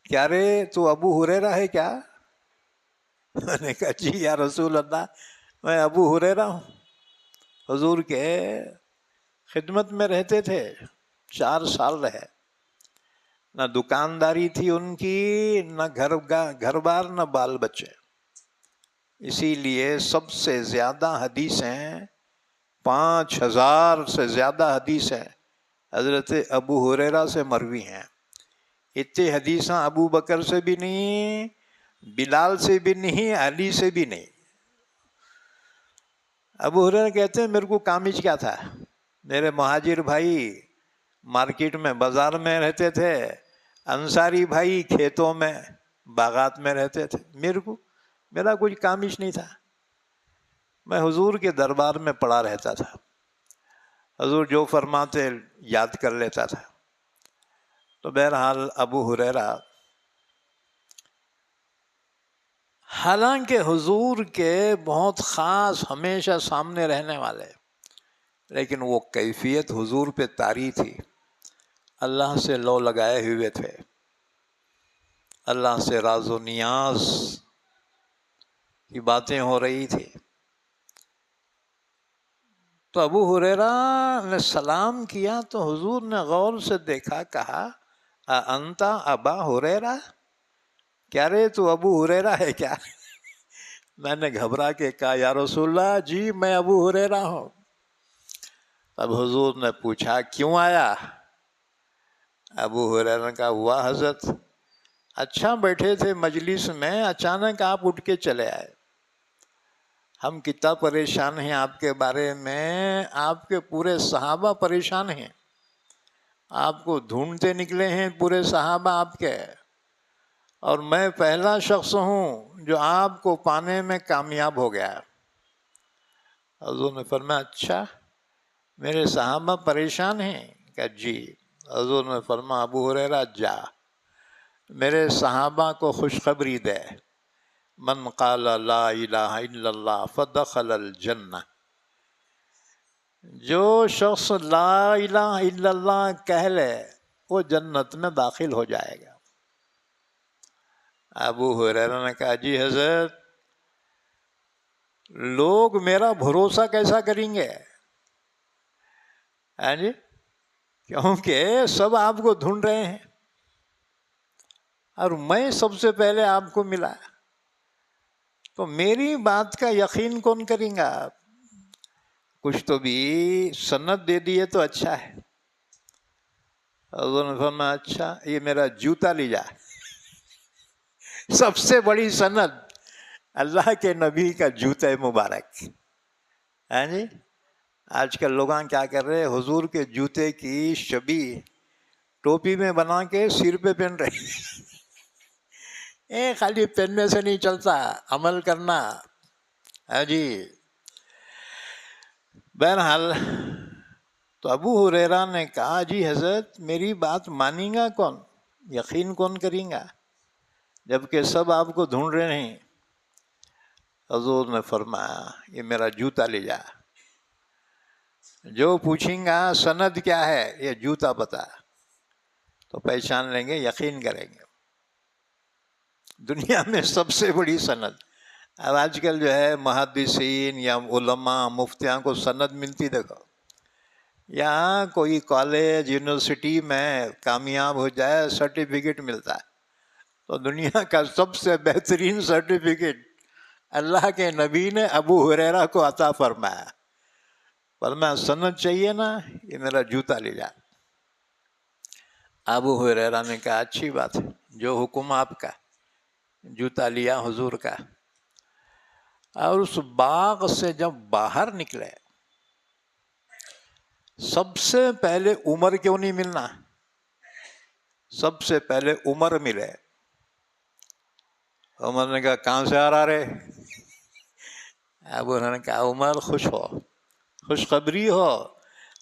کیا رے تو ابو ہریرہ ہے کیا؟ میں نے کہا جی یا رسول اللہ میں ابو ہریرہ ہوں. حضور کے خدمت میں رہتے تھے، 4 سال رہے. نہ دکانداری تھی ان کی، نہ گھر بار، نہ بال بچے. اسی لیے سب سے زیادہ حدیثیں، 5000 سے زیادہ حدیثیں حضرت ابو ہریرہ سے مروی ہیں. اتنی حدیثیں ابو بکر سے بھی نہیں، بلال سے بھی نہیں، علی سے بھی نہیں. ابو ہریرہ کہتے ہیں میرے کو کامج کیا تھا، میرے مہاجر بھائی مارکیٹ میں بازار میں رہتے تھے، انصاری بھائی کھیتوں میں باغات میں رہتے تھے، میرا کچھ کامج نہیں تھا. میں حضور کے دربار میں پڑا رہتا تھا، حضور جو فرماتے یاد کر لیتا تھا. تو بہرحال ابو ہریرہ حالانکہ حضور کے بہت خاص ہمیشہ سامنے رہنے والے، لیکن وہ کیفیت حضور پہ طاری تھی. اللہ سے لو لگائے ہوئے تھے، اللہ سے راز و نیاز کی باتیں ہو رہی تھی. تو ابو ہریرہ نے سلام کیا تو حضور نے غور سے دیکھا، کہا انت ابا ہریرہ، کیا رے تو ابو ہریرہ ہے کیا؟ میں نے گھبرا کے کہا یا رسول اللہ جی میں ابو ہریرہ ہوں. اب حضور نے پوچھا کیوں آیا؟ ابو ہریرہ نے کہا ہوا حضرت، اچھا بیٹھے تھے مجلس میں، اچانک آپ اٹھ کے چلے آئے. ہم کتنا پریشان ہیں آپ کے بارے میں، آپ کے پورے صحابہ پریشان ہیں، آپ کو ڈھونڈتے نکلے ہیں پورے صحابہ آپ کے، اور میں پہلا شخص ہوں جو آپ کو پانے میں کامیاب ہو گیا. حضور نے فرمایا اچھا میرے صحابہ پریشان ہیں؟ کہ جی. حضور نے فرمایا ابو ہریرہ جا میرے صحابہ کو خوشخبری دے، من قال لا الہ الا اللہ فدخل الجنہ، جو شخص لا الہ الا اللہ کہہ لے وہ جنت میں داخل ہو جائے گا. ابو ہریرہ نے کہا جی حضرت لوگ میرا بھروسہ کیسا کریں گے؟ ہاں جی، کیونکہ سب آپ کو ڈھونڈ رہے ہیں اور میں سب سے پہلے آپ کو ملا، تو میری بات کا یقین کون کریں گا؟ کچھ تو بھی سند دے دیے تو اچھا ہے. حضور نے فرمایا اچھا یہ میرا جوتا لے جا. سب سے بڑی سند اللہ کے نبی کا جوتا مبارک. ہاں جی، آج کل لوگ کیا کر رہے، حضور کے جوتے کی شبیہ ٹوپی میں بنا کے سر پہ پہن رہے. خالی پہننے سے نہیں چلتا، عمل کرنا ہے جی۔ بہرحال تو ابو ہریرہ نے کہا جی حضرت میری بات مانیں گا کون، یقین کون کریں گا جبکہ سب آپ کو ڈھونڈ رہے ہیں؟ حضور نے فرمایا یہ میرا جوتا لے جا، جو پوچھیں گا سند کیا ہے، یہ جوتا بتا، تو پہچان لیں گے، یقین کریں گے۔ دنیا میں سب سے بڑی سند، اب آج کل جو ہے محدثین یا علماء مفتیان کو سند ملتی، دیکھو یہاں کوئی کالج یونیورسٹی میں کامیاب ہو جائے سرٹیفکیٹ ملتا ہے، تو دنیا کا سب سے بہترین سرٹیفکیٹ اللہ کے نبی نے ابو ہریرہ کو عطا فرمایا۔ فرمایا سند چاہیے نا، یہ میرا جوتا لے جا۔ ابو ہریرہ نے کہا اچھی بات ہے، جو حکم آپ کا۔ جوتا لیا حضور کا، اور اس باغ سے جب باہر نکلے سب سے پہلے عمر کیوں نہیں ملنا، سب سے پہلے عمر ملے۔ عمر نے کہا کہاں سے آ رہا رے؟ ابو نے کہا عمر خوش ہو، خوشخبری ہو،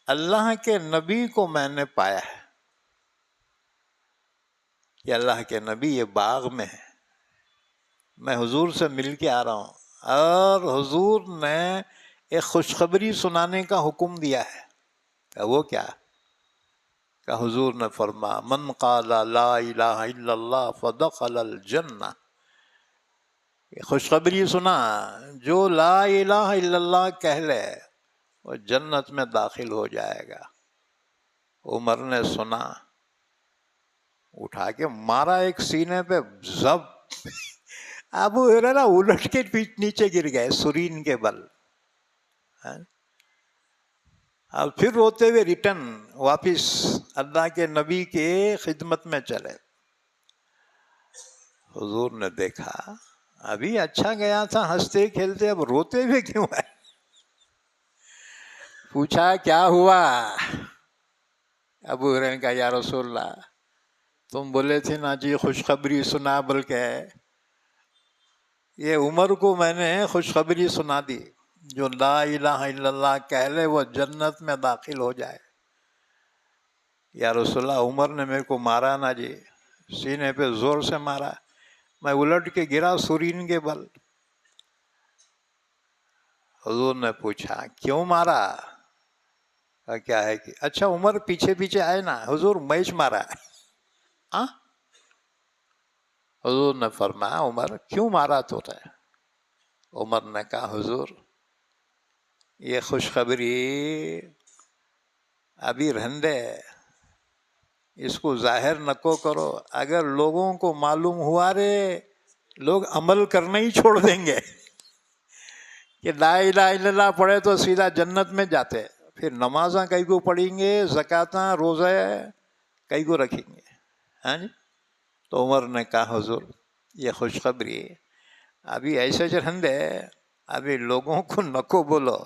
اللہ کے نبی کو میں نے پایا ہے، کہ اللہ کے نبی یہ باغ میں ہے، میں حضور سے مل کے آ رہا ہوں، اور حضور نے ایک خوشخبری سنانے کا حکم دیا ہے۔ کہ وہ کیا؟ کہ حضور نے فرمایا من قال لا الہ الا اللہ فدخل الجنہ، خوشخبری سنا، جو لا الہ الا اللہ کہہ لے وہ جنت میں داخل ہو جائے گا۔ عمر نے سنا، اٹھا کے مارا ایک سینے پہ زب، ابو ہریرہ الٹ کے نیچے گر گئے سرین کے بل، اور پھر روتے ہوئے ریٹرن واپس اللہ کے نبی کے خدمت میں چلے۔ حضور نے دیکھا ابھی اچھا گیا تھا ہنستے کھیلتے، اب روتے ہوئے کیوں ہے؟ پوچھا کیا ہوا؟ ابو ہریرہ نے کہا یا رسول اللہ تم بولے تھے نا جی خوشخبری سنا، بلکہ یہ عمر کو میں نے خوشخبری سنا دی، جو لا الہ الا اللہ کہہ لے وہ جنت میں داخل ہو جائے۔ یا رسول اللہ عمر نے میرے کو مارا نا جی، سینے پہ زور سے مارا، میں الٹ کے گرا سرین کے بل۔ حضور نے پوچھا کیوں مارا؟ کیا ہے کہ اچھا عمر پیچھے پیچھے آئے نا، حضور میچ مارا ہے۔ حضور نے فرمایا عمر کیوں مارا تو ہے؟ عمر نے کہا حضور یہ خوشخبری ابھی رہندے، اس کو ظاہر نکو کرو، اگر لوگوں کو معلوم ہوا رے لوگ عمل کرنا ہی چھوڑ دیں گے، کہ لا الہ الا اللہ پڑھے تو سیدھا جنت میں جاتے، پھر نمازاں کئی کو پڑھیں گے، زکاتاں روزے کئی کو رکھیں گے، ہاں جی۔ تو عمر نے کہا حضور یہ خوشخبری ابھی ایسے رہندے، ابھی لوگوں کو نکو بولو،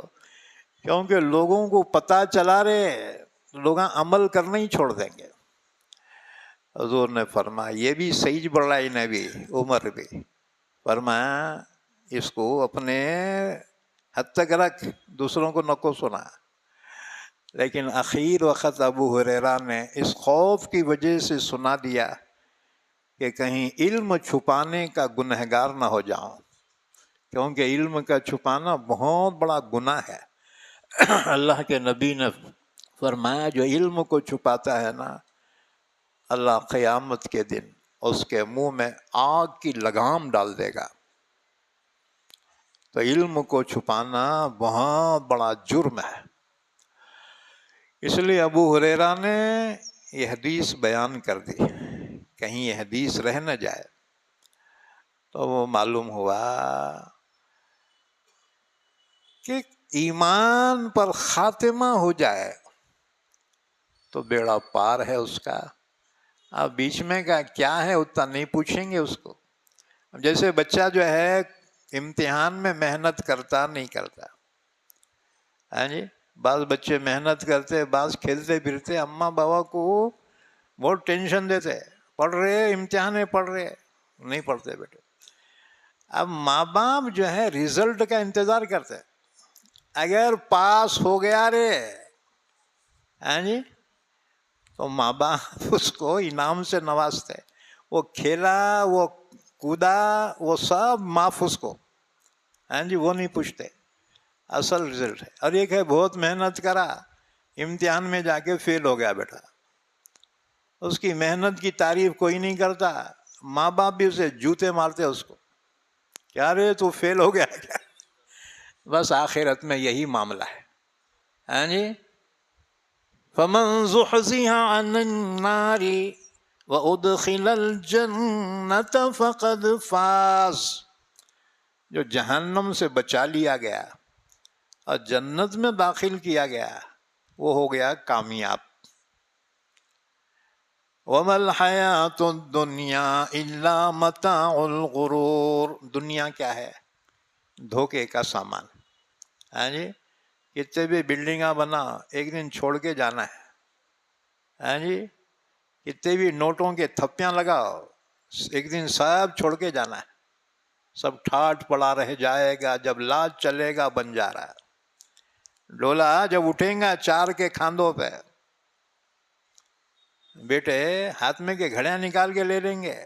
کیونکہ لوگوں کو پتہ چلا رے لوگ عمل کرنا ہی چھوڑ دیں گے۔ حضور نے فرمایا یہ بھی صحیح بڑھائی نبی عمر بھی، فرمایا اس کو اپنے حد تک رکھ، دوسروں کو نکو سنا۔ لیکن اخیر وقت ابو ہریرہ نے اس خوف کی وجہ سے سنا دیا کہ کہیں علم چھپانے کا گنہگار نہ ہو جاؤں، کیونکہ علم کا چھپانا بہت بڑا گناہ ہے۔ اللہ کے نبی نے فرمایا جو علم کو چھپاتا ہے نا، اللہ قیامت کے دن اس کے منہ میں آگ کی لگام ڈال دے گا۔ تو علم کو چھپانا بہت بڑا جرم ہے، اس لیے ابو ہریرہ نے یہ حدیث بیان کر دی، کہیں یہ حدیث رہ نہ جائے۔ تو وہ معلوم ہوا کہ ایمان پر خاتمہ ہو جائے تو بیڑا پار ہے اس کا۔ اب بیچ میں کا کیا ہے اتنا نہیں پوچھیں گے اس کو۔ جیسے بچہ جو ہے امتحان میں محنت کرتا نہیں کرتا، ہاں جی، بعض بچے محنت کرتے، بعض کھیلتے پھرتے، اماں بابا کو بہت ٹینشن دیتے، پڑھ رہے امتحان میں پڑھ رہے، نہیں پڑھتے بیٹے. اب ماں باپ جو ہے رزلٹ کا انتظار کرتے ہیں. اگر پاس ہو گیا رے ہاں جی تو ماں باپ اس کو انعام سے نوازتے. وہ کھیلا، وہ کودا، وہ سب معاف اس کو. ہاں جی وہ نہیں پوچھتے اصل رزلٹ ہے. اور ایک ہے بہت محنت کرا، امتحان میں جا کے فیل ہو گیا بیٹا، اس کی محنت کی تعریف کوئی نہیں کرتا. ماں باپ بھی اسے جوتے مارتے اس کو، کیا رے تو فیل ہو گیا کیا. بس آخرت میں یہی معاملہ ہے. ہاں جی فَمَنْ زُحْزِحَ عَنِ النَّارِ وَأُدْخِلَ الْجَنَّةَ فَقَدْ فَازَ. جو جہنم سے بچا لیا گیا اور جنت میں داخل کیا گیا وہ ہو گیا کامیاب. وَمَا الْحَيَاةُ الدُّنْيَا إِلَّا مَتَاعُ الْغُرُورِ. دنیا کیا ہے؟ دھوکے کا سامان. ہاں جی کتنے بھی بلڈنگاں بنا ایک دن چھوڑ کے جانا ہے. ہاں جی کتنے بھی نوٹوں کے تھپیاں لگاؤ ایک دن سب چھوڑ کے جانا ہے. سب ٹھاٹ پڑا رہ جائے گا جب لاج چلے گا بن جا رہا ہے. ڈولا جب اٹھیں گا چار کے کھاندوں پہ، بیٹے ہاتھ میں کے گھڑیاں نکال کے لے لیں گے،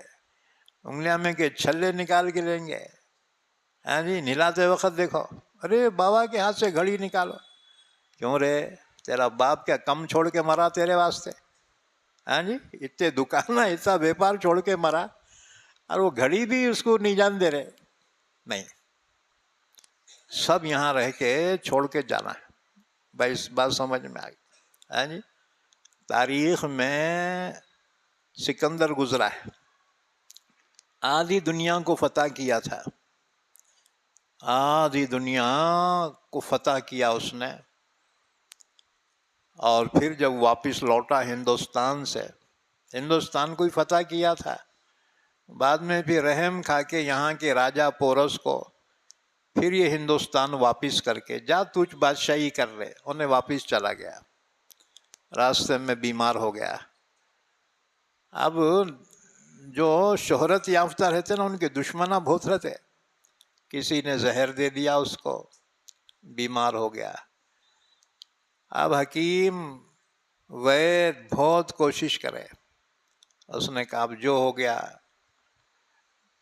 انگلیاں میں کے چھلے نکال کے لیں گے. ہاں جی نہلاتے وقت دیکھو ارے بابا کے ہاتھ سے گھڑی نکالو. کیوں رے تیرا باپ کیا کم چھوڑ کے مرا تیرے واسطے؟ ہاں جی اتنے دکان اتنا بیپار چھوڑ کے مرا اور وہ گھڑی بھی اس کو نہیں جان دے رہے. نہیں، سب یہاں رہ کے چھوڑ کے جانا ہے. بھائی اس بات سمجھ میں آ گئی. ہاں جی تاریخ میں سکندر گزرا ہے، آدھی دنیا کو فتح کیا تھا، آدھی دنیا کو فتح کیا اس نے. اور پھر جب واپس لوٹا ہندوستان سے، ہندوستان کو ہی فتح کیا تھا. بعد میں پھر رحم کھا کے یہاں کے راجا پورس کو پھر یہ ہندوستان واپس کر کے جا تجھ بادشاہی کر رہے، انہیں واپس چلا گیا. راستے میں بیمار ہو گیا. اب جو شہرت یافتہ رہتے نا ان کے دشمناں بہت رہتے. کسی نے زہر دے دیا اس کو، بیمار ہو گیا. اب حکیم وید بہت کوشش کرے. اس نے کہا اب جو ہو گیا،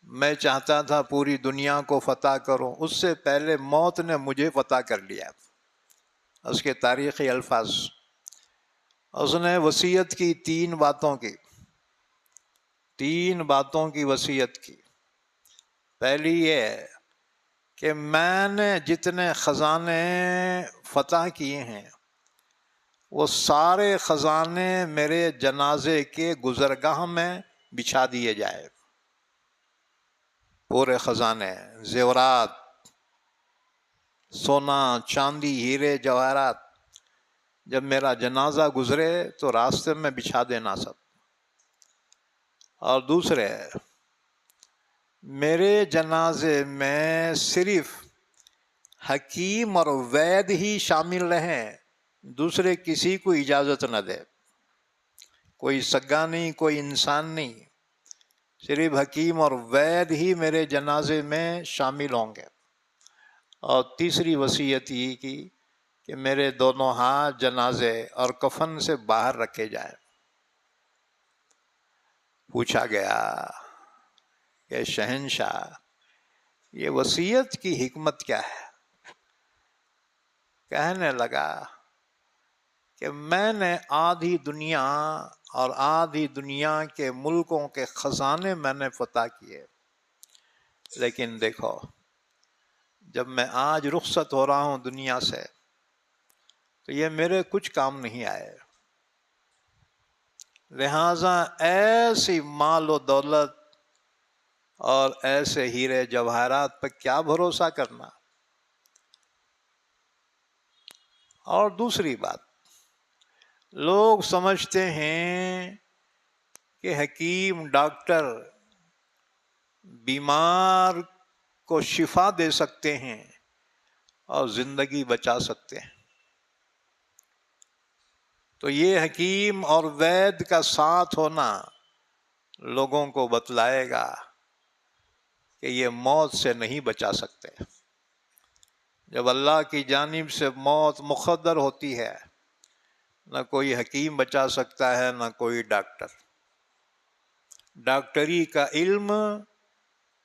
میں چاہتا تھا پوری دنیا کو فتح کروں، اس سے پہلے موت نے مجھے فتح کر لیا. اس کے تاریخی الفاظ، اس نے وصیت کی 3 باتوں کی، 3 باتوں کی وصیت کی. پہلی یہ کہ میں نے جتنے خزانے فتح کیے ہیں وہ سارے خزانے میرے جنازے کے گزرگاہ میں بچھا دیے جائے. پورے خزانے، زیورات، سونا چاندی ہیرے جواہرات، جب میرا جنازہ گزرے تو راستے میں بچھا دینا سب. اور دوسرے، میرے جنازے میں صرف حکیم اور وید ہی شامل رہیں، دوسرے کسی کو اجازت نہ دے. کوئی سگا نہیں، کوئی انسان نہیں، صرف حکیم اور وید ہی میرے جنازے میں شامل ہوں گے. اور تیسری وصیت یہ کی کہ میرے دونوں ہاتھ جنازے اور کفن سے باہر رکھے جائیں. پوچھا گیا کہ شہنشاہ یہ وصیت کی حکمت کیا ہے؟ کہنے لگا کہ میں نے آدھی دنیا اور آدھی دنیا کے ملکوں کے خزانے میں نے فتح کیے، لیکن دیکھو جب میں آج رخصت ہو رہا ہوں دنیا سے تو یہ میرے کچھ کام نہیں آئے. لہذا ایسی مال و دولت اور ایسے ہیرے جواہرات پر کیا بھروسہ کرنا. اور دوسری بات، لوگ سمجھتے ہیں کہ حکیم ڈاکٹر بیمار کو شفا دے سکتے ہیں اور زندگی بچا سکتے ہیں. تو یہ حکیم اور وید کا ساتھ ہونا لوگوں کو بتلائے گا کہ یہ موت سے نہیں بچا سکتے۔ جب اللہ کی جانب سے موت مقدر ہوتی ہے، نہ کوئی حکیم بچا سکتا ہے، نہ کوئی ڈاکٹر۔ ڈاکٹری کا علم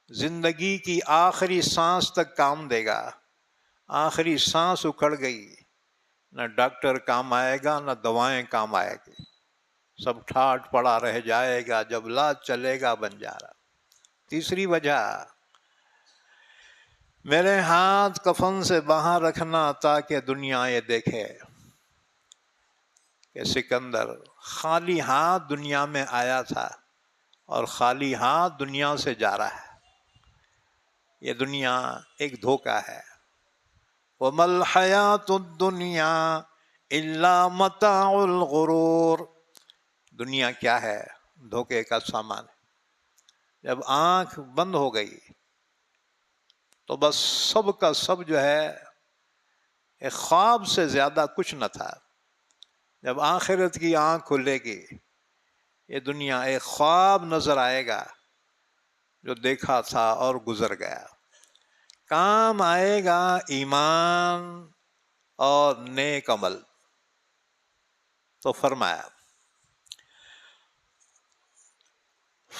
زندگی کی آخری سانس تک کام دے گا، آخری سانس اکھڑ گئی، نہ ڈاکٹر کام آئے گا، نہ دوائیں کام آئے گی، سب ٹھاٹ پڑا رہ جائے گا، جب علاج چلے گا بن جا رہا۔ تیسری وجہ، میرے ہاتھ کفن سے باہر رکھنا تاکہ دنیا یہ دیکھے کہ سکندر خالی ہاتھ دنیا میں آیا تھا اور خالی ہاتھ دنیا سے جا رہا ہے۔ یہ دنیا ایک دھوکہ ہے۔ وَمَا الْحَيَاةُ الدُّنْيَا إِلَّا مَتَاعُ الْغُرُورِ۔ دنیا کیا ہے؟ دھوکے کا سامان ہے۔ جب آنکھ بند ہو گئی تو بس سب کا سب جو ہے ایک خواب سے زیادہ کچھ نہ تھا۔ جب آخرت کی آنکھ کھلے گی، یہ دنیا ایک خواب نظر آئے گا جو دیکھا تھا اور گزر گیا۔ کام آئے گا ایمان اور نیک عمل۔ تو فرمایا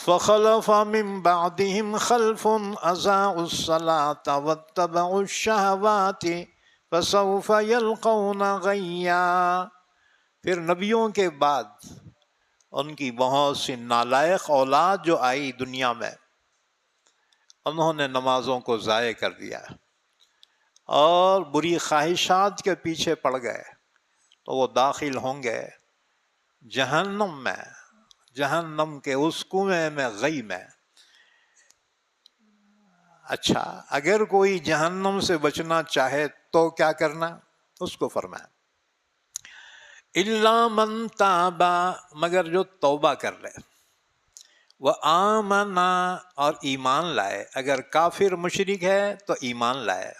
فَخَلَفَ مِن بَعْدِهِمْ خَلْفٌ أَضَاعُوا الصَّلَاةَ وَاتَّبَعُوا الشَّهَوَاتِ فَسَوْفَ يَلْقَوْنَ غَيًّا۔ پھر نبیوں کے بعد ان کی بہت سی نالائق اولاد جو آئی دنیا میں، انہوں نے نمازوں کو ضائع کر دیا اور بری خواہشات کے پیچھے پڑ گئے، تو وہ داخل ہوں گے جہنم میں، جہنم کے اس کنویں میں، غی میں۔ اچھا، اگر کوئی جہنم سے بچنا چاہے تو کیا کرنا؟ اس کو فرمایا اِلَّا مَن تَابَ، مگر جو توبہ کر لے، وَآمَنَ، اور ایمان لائے، اگر کافر مشرک ہے تو ایمان لائے،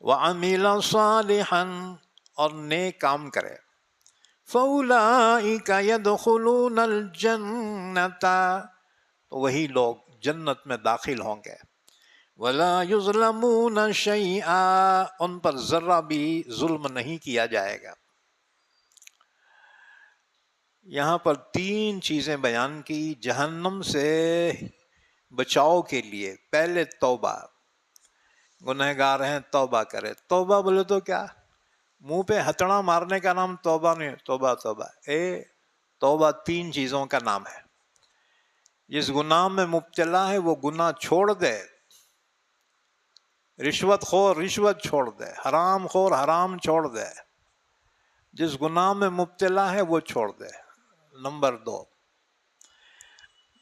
وَعَمِلَ صَالِحًا، اور نیک کام کرے، فَأُولَئِكَ يَدْخُلُونَ الْجَنَّةَ، تو وہی لوگ جنت میں داخل ہوں گے، وَلَا يُظْلَمُونَ شَيْئًا، ان پر ذرہ بھی ظلم نہیں کیا جائے گا۔ یہاں پر تین چیزیں بیان کی جہنم سے بچاؤ کے لیے۔ پہلے توبہ، گنہگار ہیں توبہ کرے۔ توبہ بولے تو کیا؟ منہ پہ ہتھڑا مارنے کا نام توبہ نہیں، توبہ توبہ توبہ تین چیزوں کا نام ہے۔ جس گناہ میں مبتلا ہے وہ گناہ چھوڑ دے، رشوت خور رشوت چھوڑ دے، حرام خور حرام چھوڑ دے، جس گناہ میں مبتلا ہے وہ چھوڑ دے۔ نمبر 2،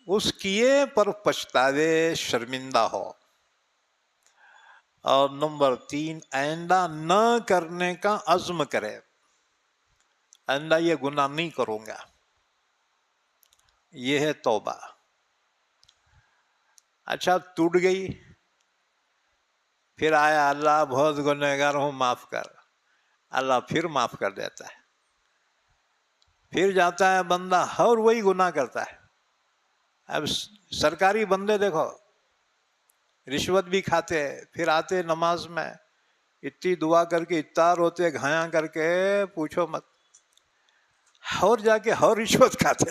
اس کیے پر پچھتاوے، شرمندہ ہو۔ اور نمبر 3، آئندہ نہ کرنے کا عزم کرے، آئندہ یہ گناہ نہیں کروں گا۔ یہ ہے توبہ۔ اچھا، ٹوٹ گئی، پھر آیا اللہ بہت گنہگار ہوں معاف کر، اللہ پھر معاف کر دیتا ہے۔ پھر جاتا ہے بندہ اور وہی گناہ کرتا ہے۔ اب سرکاری بندے دیکھو، رشوت بھی کھاتے، پھر آتے نماز میں اتنی دعا کر کے اتار ہوتے گھایاں کر کے پوچھو مت، اور جا کے اور رشوت کھاتے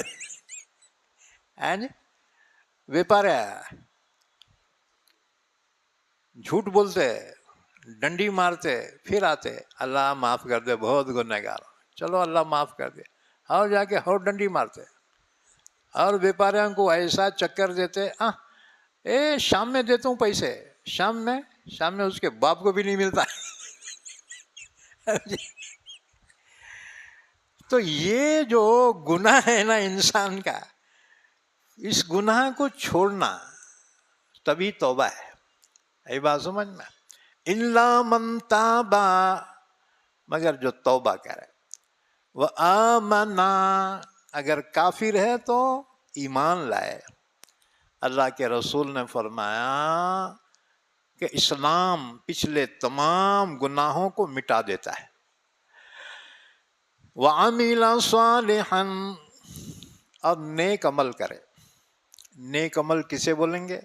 ویپار ہے، جھوٹ بولتے، ڈنڈی مارتے، پھر آتے اللہ معاف کر دے بہت گنہگار، چلو اللہ معاف کر دے، اور جا کے اور ڈنڈی مارتے، اور بیپاریوں کو ایسا چکر دیتے، شام میں دیتا ہوں پیسے، شام میں اس کے باپ کو بھی نہیں ملتا۔ تو یہ جو گناہ ہے نا انسان کا، اس گناہ کو چھوڑنا تبھی توبہ ہے۔ ای بات سمجھنا، اِلَّا مَن تَابَ، مگر جو توبہ کرے، وَآمَنَ، اگر کافر ہے تو ایمان لائے۔ اللہ کے رسول نے فرمایا کہ اسلام پچھلے تمام گناہوں کو مٹا دیتا ہے۔ وَعَمِلَ صَالِحًا، اور نیک عمل کرے۔ نیک عمل کسے بولیں گے؟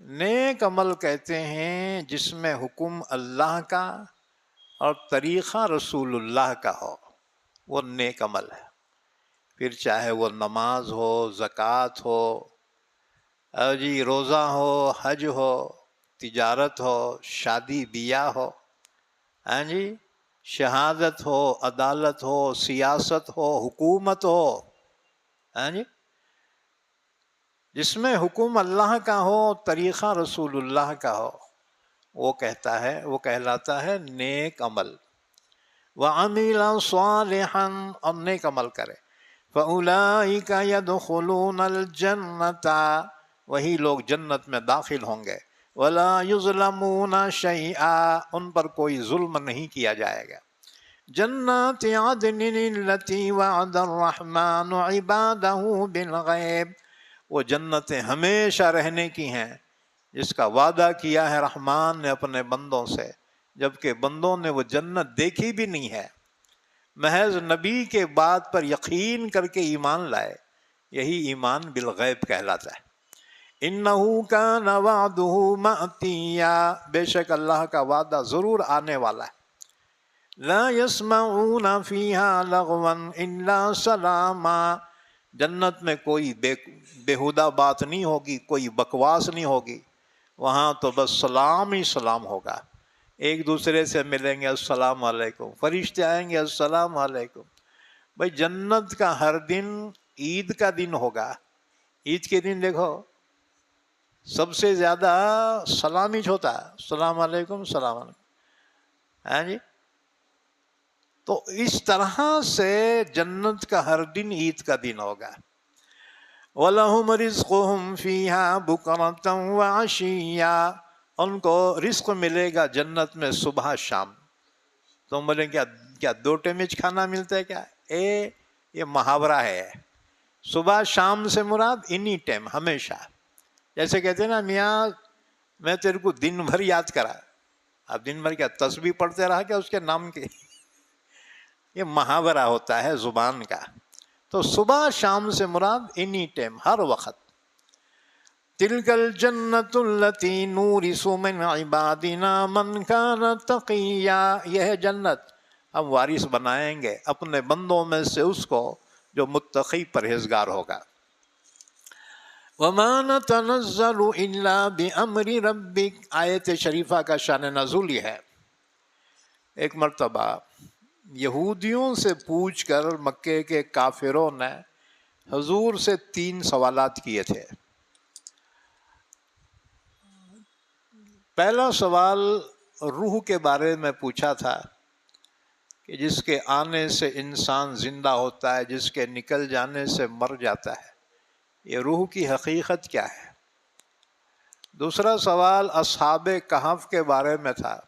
نیک عمل کہتے ہیں جس میں حکم اللہ کا اور طریقہ رسول اللہ کا ہو، وہ نیک عمل ہے۔ پھر چاہے وہ نماز ہو، زکوٰۃ ہو، اور جی روزہ ہو، حج ہو، تجارت ہو، شادی بیاہ ہو، ہاں جی، شہادت ہو، عدالت ہو، سیاست ہو، حکومت ہو، ہاں جی، جس میں حکم اللہ کا ہو، طریقہ رسول اللہ کا ہو، وہ کہلاتا ہے نیک عمل۔ وَعَمِلَ صَالِحًا، اور نیک عمل کرے، فَأُولَٰئِكَ يَدْخُلُونَ الْجَنَّةَ، وہی لوگ جنت میں داخل ہوں گے، وَلَا يُظْلَمُونَ شَيْئًا، ان پر کوئی ظلم نہیں کیا جائے گا۔ جنات عدن التي وعد الرحمن عباده بالغیب، وہ جنتیں ہمیشہ رہنے کی ہیں جس کا وعدہ کیا ہے رحمان نے اپنے بندوں سے، جبکہ بندوں نے وہ جنت دیکھی بھی نہیں ہے، محض نبی کے بات پر یقین کر کے ایمان لائے، یہی ایمان بالغیب کہلاتا ہے۔ انہو کان وعدہ مأتیا، بے شک اللہ کا وعدہ ضرور آنے والا ہے۔ لا يسمعون فیہا لغوا الا سلاما، جنت میں کوئی بیہودہ بات نہیں ہوگی، کوئی بکواس نہیں ہوگی، وہاں تو بس سلام ہی سلام ہوگا، ایک دوسرے سے ملیں گے السلام علیکم، فرشتے آئیں گے السلام علیکم۔ بھائی جنت کا ہر دن عید کا دن ہوگا، عید کے دن دیکھو سب سے زیادہ سلام ہی ہوتا ہے، السلام علیکم، السلام علیکم، ہاں جی۔ تو اس طرح سے جنت کا ہر دن عید کا دن ہوگا۔ وَلَهُمْ رِزْقُهُمْ فِيهَا بُكْرَةً وَعَشِيًّا، ان کو رزق ملے گا جنت میں صبح شام۔ تم بولیں کیا 2 ٹائم کھانا ملتا ہے کیا؟ یہ محاورہ ہے، صبح شام سے مراد اینی ٹائم، ہمیشہ۔ جیسے کہتے ہیں نا میاں میں تیرے کو دن بھر یاد کرا، اب دن بھر کیا تسبیح پڑھتے رہا کیا اس کے نام کے؟ یہ محاورہ ہوتا ہے زبان کا۔ تو صبح شام سے مراد اینی ٹائم، ہر وقت۔ تِلْكَ الْجَنَّةُ الَّتِي نُورِثُ مِنْ عِبَادِنَا مَنْ كَانَ تَقِيًّا، یہ ہے جنت ہم وارث بنائیں گے اپنے بندوں میں سے اس کو جو متقی پرہیزگار ہوگا۔ وَمَا نَتَنَزَّلُ إِلَّا بِأَمْرِ رَبِّكَ، آیت شریفہ کا شان نزول یہ ہے۔ ایک مرتبہ یہودیوں سے پوچھ کر مکے کے کافروں نے حضور سے 3 سوالات کیے تھے۔ پہلا سوال روح کے بارے میں پوچھا تھا کہ جس کے آنے سے انسان زندہ ہوتا ہے، جس کے نکل جانے سے مر جاتا ہے، یہ روح کی حقیقت کیا ہے؟ دوسرا سوال اصحاب کہف کے بارے میں تھا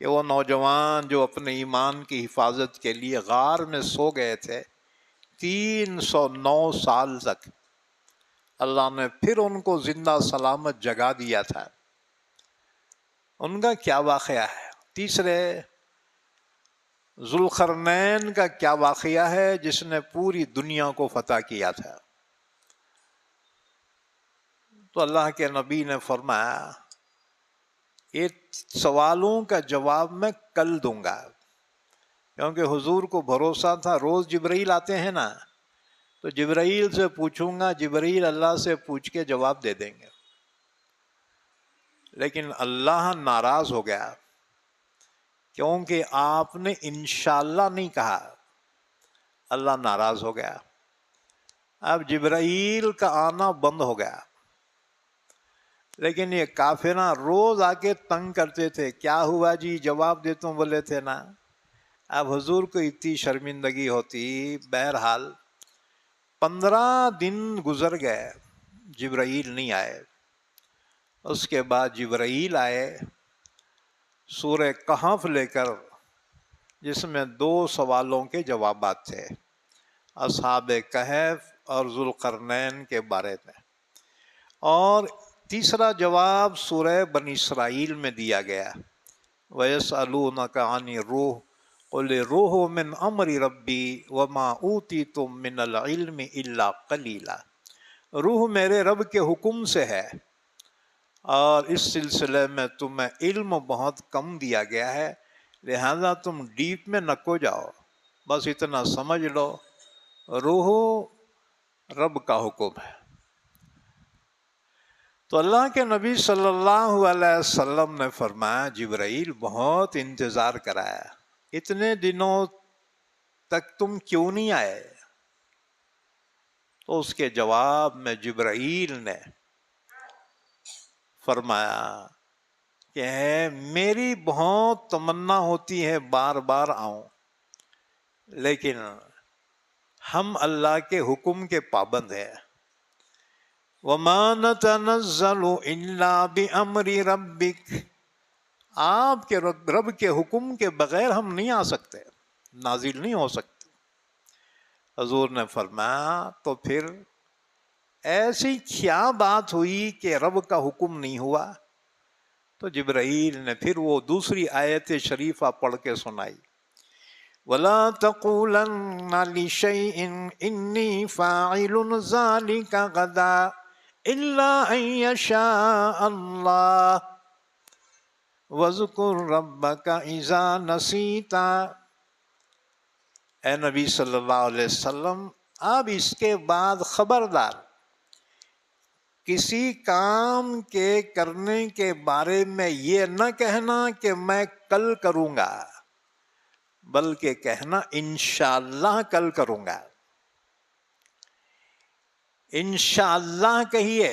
کہ وہ نوجوان جو اپنے ایمان کی حفاظت کے لیے غار میں سو گئے تھے 309 سال تک، اللہ نے پھر ان کو زندہ سلامت جگا دیا تھا، ان کا کیا واقعہ ہے؟ تیسرے ذوالقرنین کا کیا واقعہ ہے جس نے پوری دنیا کو فتح کیا تھا؟ تو اللہ کے نبی نے فرمایا یہ سوالوں کا جواب میں کل دوں گا، کیونکہ حضور کو بھروسہ تھا روز جبرائیل آتے ہیں نا، تو جبرائیل سے پوچھوں گا، جبرائیل اللہ سے پوچھ کے جواب دے دیں گے۔ لیکن اللہ ناراض ہو گیا کیونکہ آپ نے انشاءاللہ نہیں کہا، اللہ ناراض ہو گیا۔ اب جبرائیل کا آنا بند ہو گیا، لیکن یہ کافرہ روز آ کے تنگ کرتے تھے، کیا ہوا جی جواب دیتا ہوں، بولے تھے نا۔ اب حضور کو اتنی شرمندگی ہوتی، بہرحال 15 دن گزر گئے، جبرائیل نہیں آئے۔ اس کے بعد جبرائیل آئے سورہ کہف لے کر، جس میں 2 سوالوں کے جوابات تھے، اصحاب کہف اور ذوالقرنین کے بارے میں، اور تیسرا جواب سورہ بنی اسرائیل میں دیا گیا، وَيَسْأَلُونَكَ عَنِ الرُّوحِ قُلِ الرُّوحُ مِنْ أَمْرِ رَبِّي وَمَا أُوتِيتُم مِّنَ الْعِلْمِ إِلَّا قَلِيلًا، روح میرے رب کے حکم سے ہے اور اس سلسلے میں تمہیں علم بہت کم دیا گیا ہے، لہذا تم ڈیپ میں نہ کو جاؤ، بس اتنا سمجھ لو روح رب کا حکم ہے۔ تو اللہ کے نبی صلی اللہ علیہ وسلم نے فرمایا جبرائیل بہت انتظار کرایا، اتنے دنوں تک تم کیوں نہیں آئے؟ تو اس کے جواب میں جبرائیل نے فرمایا کہ میری بہت تمنا ہوتی ہے بار بار آؤں، لیکن ہم اللہ کے حکم کے پابند ہیں۔ وَمَا نَتَنَزَّلُ إِلَّا بِأَمْرِ رَبِّكَ، آپ کے رب کے حکم کے بغیر ہم نہیں آ سکتے، نازل نہیں ہو سکتے۔ حضور نے فرمایا تو پھر ایسی کیا بات ہوئی کہ رب کا حکم نہیں ہوا؟ تو جبرائیل نے پھر وہ دوسری آیت شریفہ پڑھ کے سنائی، وَلَا تَقُولَنَّ لِشَيْءٍ إِنِّي فَاعِلٌ ذَلِكَ غَدًا إِلَّا أَن يَشَاءَ اللَّهُ وَاذْكُر رَّبَّكَ إِذَا نَسِيتَ۔ اے نبی صلی اللہ علیہ وسلم، اب اس کے بعد خبردار کسی کام کے کرنے کے بارے میں یہ نہ کہنا کہ میں کل کروں گا، بلکہ کہنا انشاءاللہ کل کروں گا۔ انشاءاللہ کہیے،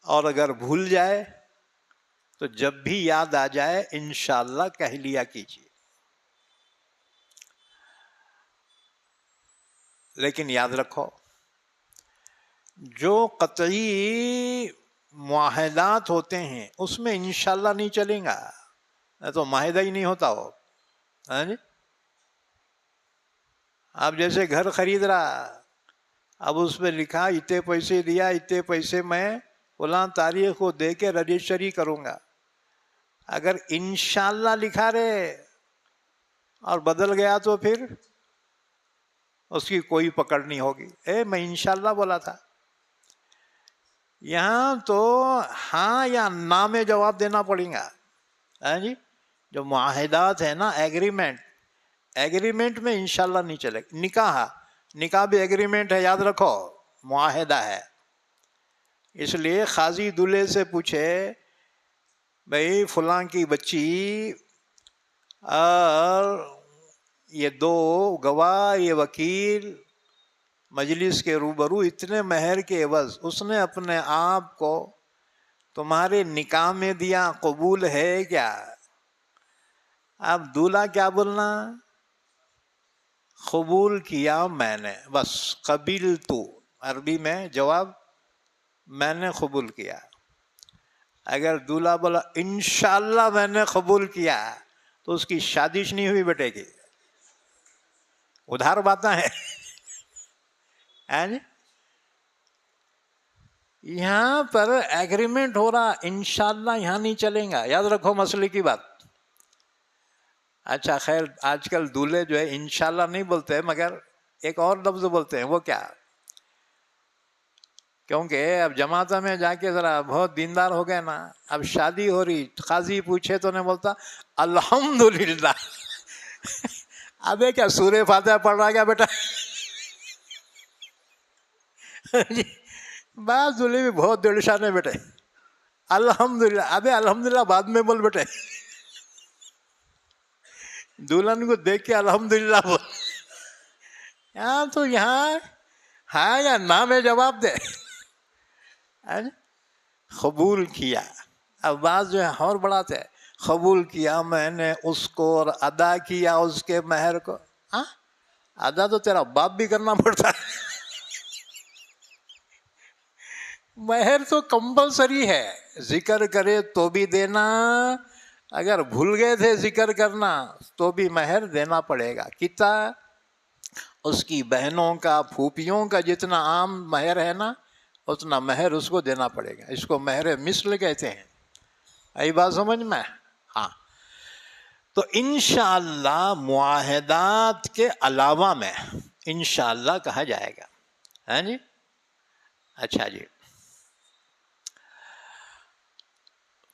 اور اگر بھول جائے تو جب بھی یاد آ جائے انشاءاللہ کہہ لیا کیجیے۔ لیکن یاد رکھو، جو قطعی معاہدات ہوتے ہیں اس میں انشاءاللہ نہیں چلیں گا، نہیں تو معاہدہ ہی نہیں ہوتا ہو۔ ہاں جی، آپ جیسے گھر خرید رہا، اب اس میں لکھا اتنے پیسے دیا، اتنے پیسے میں فلاں تاریخ کو دے کے رجسٹری کروں گا، اگر انشاءاللہ لکھا رہے اور بدل گیا تو پھر اس کی کوئی پکڑ نہیں ہوگی۔ میں انشاءاللہ بولا تھا۔ یہاں تو ہاں یا نہ میں جواب دینا پڑے گا۔ ہاں جی، جو معاہدات ہیں نا، ایگریمنٹ میں انشاءاللہ نہیں چلے۔ نکاح بھی ایگریمنٹ ہے، یاد رکھو، معاہدہ ہے۔ اس لیے قاضی دولہے سے پوچھے، بھئی فلاں کی بچی اور یہ دو گواہ، یہ وکیل مجلس کے روبرو اتنے مہر کے عوض اس نے اپنے آپ کو تمہارے نکاح میں دیا، قبول ہے کیا؟ اب دولہا کیا بولنا؟ قبول کیا میں نے، بس قبلت، عربی میں جواب میں نے قبول کیا۔ اگر دولہا بولا انشاءاللہ میں نے قبول کیا تو اس کی شادیش نہیں ہوئی بیٹے کی، ادھار باتیں ہیں۔ یہاں پر ایگریمنٹ ہو رہا، انشاءاللہ یہاں نہیں چلیں گا، یاد رکھو مسئلے کی بات۔ اچھا خیر، آج کل دولہے جو ہے انشاءاللہ نہیں بولتے، مگر ایک اور لفظ بولتے ہیں، وہ کیا؟ کیونکہ اب جماعتوں میں جا کے ذرا بہت دیندار ہو گئے نا، اب شادی ہو رہی، قاضی پوچھے تو نہیں بولتا الحمدللہ۔ ابے کیا سورہ فاتحہ پڑھ رہا کیا بیٹا؟ بعض دولہے بھی بہت دلشان ہے بیٹے، الحمدللہ۔ ابے الحمدللہ بعد میں بول بیٹے، دلہن کو دیکھ کے الحمدللہ بول۔ یہاں تو یہاں ہاں یا نہ میں جواب دے۔ قبول کیا، اب بعض جو ہے اور بڑھاتے، قبول کیا میں نے اس کو اور ادا کیا اس کے مہر کو۔ ادا تو تیرا باپ بھی کرنا پڑتا ہے، مہر تو کمپلسری ہے، ذکر کرے تو بھی دینا، اگر بھول گئے تھے ذکر کرنا تو بھی مہر دینا پڑے گا۔ کتنا؟ اس کی بہنوں کا، پھوپھیوں کا جتنا عام مہر ہے نا، اتنا مہر اس کو دینا پڑے گا۔ اس کو مہر مثل کہتے ہیں۔ آئی بات سمجھ میں؟ ہاں، تو انشاءاللہ معاہدات کے علاوہ میں انشاءاللہ کہا جائے گا۔ ہاں جی، اچھا جی،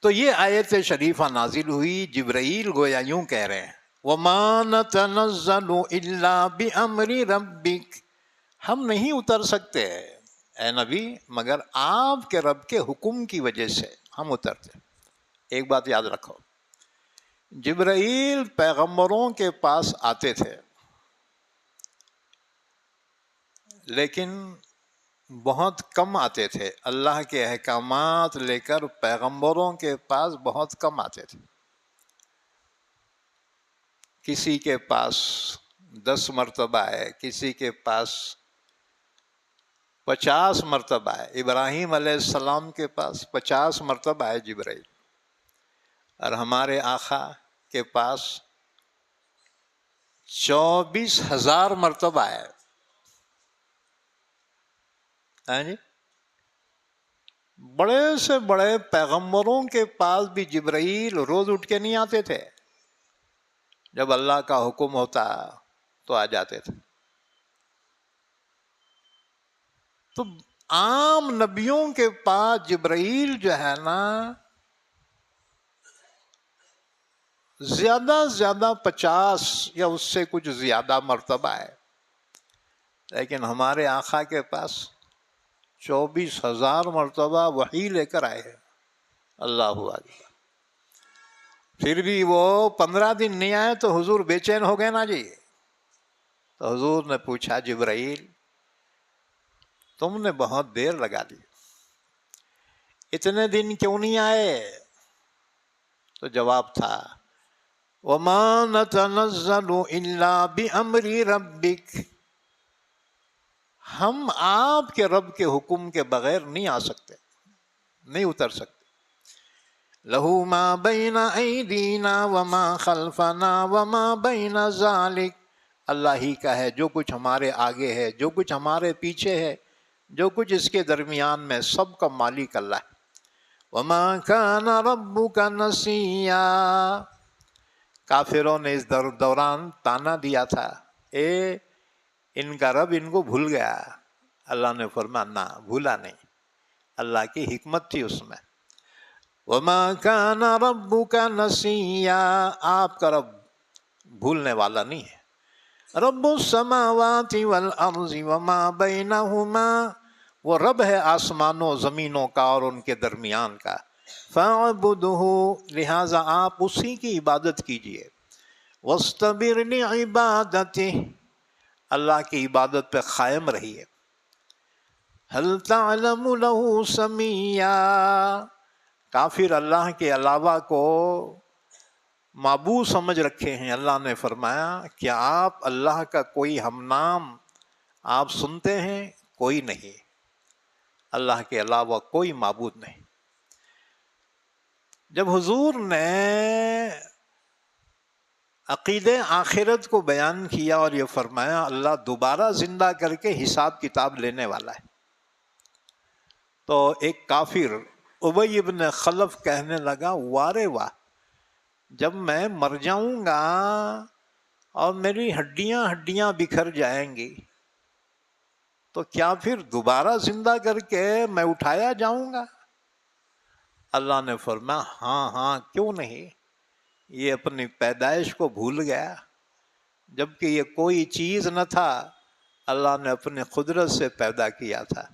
تو یہ آیت شریفہ نازل ہوئی، جبرائیل گویا یوں کہہ رہے ہیں وَمَا نَتَنَزَّلُ إِلَّا بِأَمْرِ رَبِّكَ، ہم نہیں اتر سکتے اے نبی مگر آپ کے رب کے حکم کی وجہ سے ہم اترتے۔ ایک بات یاد رکھو، جبرائیل پیغمبروں کے پاس آتے تھے لیکن بہت کم آتے تھے، اللہ کے احکامات لے کر پیغمبروں کے پاس بہت کم آتے تھے۔ کسی کے پاس 10 مرتبہ ہے، کسی کے پاس 50 مرتبہ ہے۔ ابراہیم علیہ السلام کے پاس 50 مرتبہ ہے جبرائیل، اور ہمارے آقا کے پاس 24,000 مرتبہ ہے۔ ہاں جی، بڑے سے بڑے پیغمبروں کے پاس بھی جبرائیل روز اٹھ کے نہیں آتے تھے، جب اللہ کا حکم ہوتا تو آ جاتے تھے۔ تو عام نبیوں کے پاس جبرائیل جو ہے نا زیادہ سے زیادہ 50 یا اس سے کچھ زیادہ مرتبہ ہے، لیکن ہمارے آقا کے پاس 24,000 مرتبہ وحی لے کر آئے ہیں۔ اللہ اکبر۔ پھر بھی وہ 15 دن نہیں آئے تو حضور بے چین ہو گئے نا جی۔ تو حضور نے پوچھا جبرائیل تم نے بہت دیر لگا دی، اتنے دن کیوں نہیں آئے؟ تو جواب تھا وَمَا نَتَنَزَّلُ إِلَّا بِأَمْرِ رَبِّكَ، ہم آپ کے رب کے حکم کے بغیر نہیں آ سکتے، نہیں اتر سکتے۔ لَهُ مَا بَيْنَ أَيْدِينَا وَمَا خَلْفَنَا وَمَا بَيْنَ ذَلِكَ، اللہ ہی کا ہے جو کچھ ہمارے آگے ہے، جو کچھ ہمارے پیچھے ہے، جو کچھ اس کے درمیان میں، سب کا مالک اللہ ہے۔ وَمَا كَانَ رَبُّكَ نَسِيًّا، کافروں نے اس دوران تانا دیا تھا ان کا رب ان کو بھول گیا۔ اللہ نے فرمایا نہ، بھولا نہیں، اللہ کی حکمت تھی اس میں۔ وَمَا كَانَ رَبُّكَ نَسِيًّا، آپ کا رب بھولنے والا نہیں ہے۔ رب السماوات والارض وما بینہما، وہ رب ہے آسمانوں زمینوں کا اور ان کے درمیان کا۔ فَاعْبُدْهُ، لہٰذا آپ اسی کی عبادت کیجئے۔ وَاسْتَبِرْ لِعِبَادَتِهِ، اللہ کی عبادت پہ قائم رہیے۔ هَلْ تَعْلَمُ لَهُ سَمِيًّا، کافر اللہ کے علاوہ کو معبود سمجھ رکھے ہیں۔ اللہ نے فرمایا کہ آپ اللہ کا کوئی ہم نام آپ سنتے ہیں؟ کوئی نہیں، اللہ کے علاوہ کوئی معبود نہیں۔ جب حضور نے عقیدہ آخرت کو بیان کیا اور یہ فرمایا اللہ دوبارہ زندہ کر کے حساب کتاب لینے والا ہے، تو ایک کافر ابی ابن خلف کہنے لگا وارے واہ، جب میں مر جاؤں گا اور میری ہڈیاں بکھر جائیں گی تو کیا پھر دوبارہ زندہ کر کے میں اٹھایا جاؤں گا؟ اللہ نے فرمایا ہاں کیوں نہیں، یہ اپنی پیدائش کو بھول گیا، جبکہ یہ کوئی چیز نہ تھا، اللہ نے اپنے قدرت سے پیدا کیا تھا۔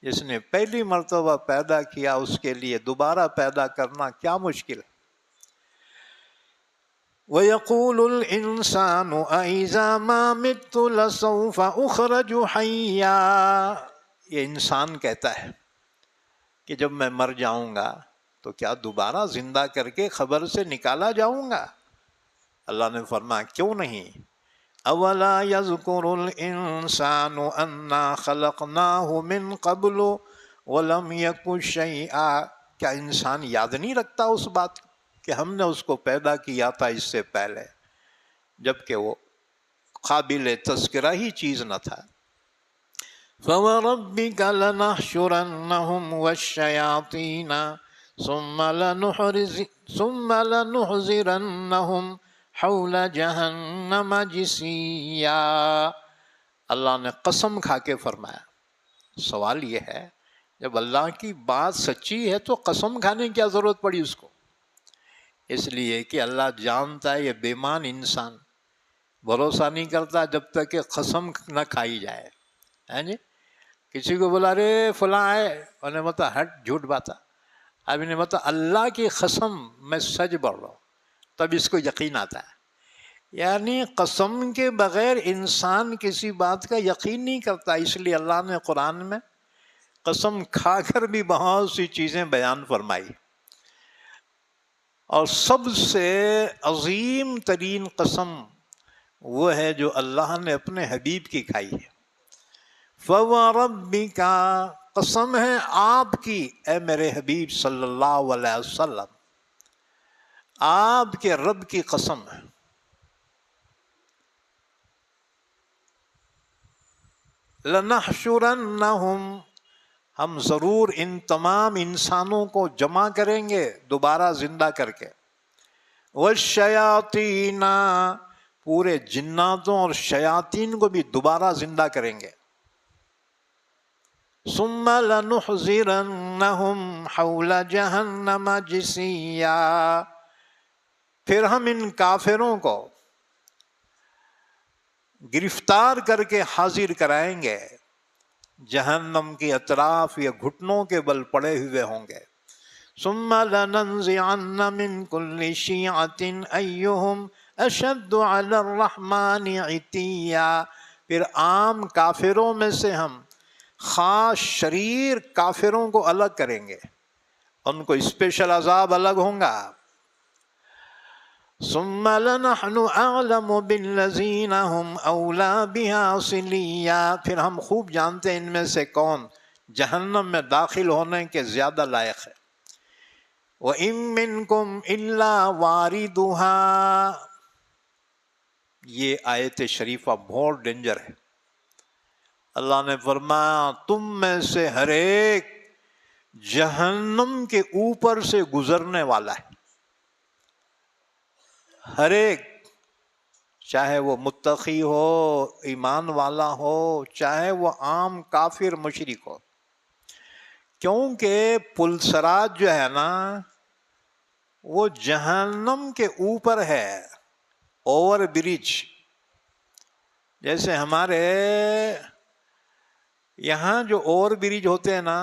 جس نے پہلی مرتبہ پیدا کیا اس کے لیے دوبارہ پیدا کرنا کیا مشکل ہے۔ وَيَقُولُ الْإِنسَانُ أَإِذَا مَا مِتُّ لَسَوْفَ أُخْرَجُ حَيًّا، یہ انسان کہتا ہے کہ جب میں مر جاؤں گا تو کیا دوبارہ زندہ کر کے قبر سے نکالا جاؤں گا؟ اللہ نے فرمایا کیوں نہیں۔ أَوَلَا يَذْكُرُ الْإِنسَانُ أَنَّا خَلَقْنَاهُ مِنْ قَبْلُ وَلَمْ يَكُ شَيْئًا، کیا انسان یاد نہیں رکھتا اس بات کہ ہم نے اس کو پیدا کیا تھا اس سے پہلے، جبکہ وہ قابل تذکرہ ہی چیز نہ تھا۔ فَوَرَبِّكَ لَنَحْشُرَنَّهُمْ وَالشَّيَاطِينَ ثُمَّ لَنُحْضِرَنَّهُمْ حَوْلَ جَهَنَّمَ جِثِيًّا، اللہ نے قسم کھا کے فرمایا، سوال یہ ہے جب اللہ کی بات سچی ہے تو قسم کھانے کی کیا ضرورت پڑی اس کو؟ اس لیے کہ اللہ جانتا ہے یہ بےمان انسان بھروسہ نہیں کرتا جب تک کہ قسم نہ کھائی جائے. ہے جی، کسی کو بولا رے فلاں ہے، انہیں بتا ہٹ جھوٹ باتا، اب انہیں بتا اللہ کی قسم میں سچ بول رہا ہوں، تب اس کو یقین آتا ہے. یعنی قسم کے بغیر انسان کسی بات کا یقین نہیں کرتا. اس لیے اللہ نے قرآن میں قسم کھا کر بھی بہت سی چیزیں بیان فرمائی، اور سب سے عظیم ترین قسم وہ ہے جو اللہ نے اپنے حبیب کی کھائی ہے. فَوَرَبِّكَ، قسم ہے آپ کی اے میرے حبیب صلی اللہ علیہ وسلم، آپ کے رب کی قسم ہے. لَنَحْشُرَنَّهُمْ، ہم ضرور ان تمام انسانوں کو جمع کریں گے دوبارہ زندہ کر کے. وَالشَّيَاطِينَ، پورے جناتوں اور شیاطین کو بھی دوبارہ زندہ کریں گے. ثُمَّ لَنُحْضِرَنَّهُمْ حَوْلَ جَهَنَّمَ جِثِيًّا، پھر ہم ان کافروں کو گرفتار کر کے حاضر کرائیں گے، جہنم کی اطراف یا گھٹنوں کے بل پڑے ہوئے ہوں گے. ثم لننزعن من كل شيعة أيهم أشد على الرحمن عتيا، پھر عام کافروں میں سے ہم خاص شریر کافروں کو الگ کریں گے، ان کو اسپیشل عذاب الگ ہوں گا. ثم لنحن اعلم بالذین هم اولی بها صلیا، پھر ہم خوب جانتے ہیں ان میں سے کون جہنم میں داخل ہونے کے زیادہ لائق ہے. وَإِن مِّنكُمْ إِلَّا وَارِدُهَا، یہ آیت شریفہ بہت ڈینجر ہے. اللہ نے فرمایا تم میں سے ہر ایک جہنم کے اوپر سے گزرنے والا ہے. ہر ایک، چاہے وہ متقی ہو، ایمان والا ہو، چاہے وہ عام کافر مشرک ہو. کیونکہ پلسرات جو ہے نا وہ جہنم کے اوپر ہے، اوور برج. جیسے ہمارے یہاں جو اوور برج ہوتے ہیں نا،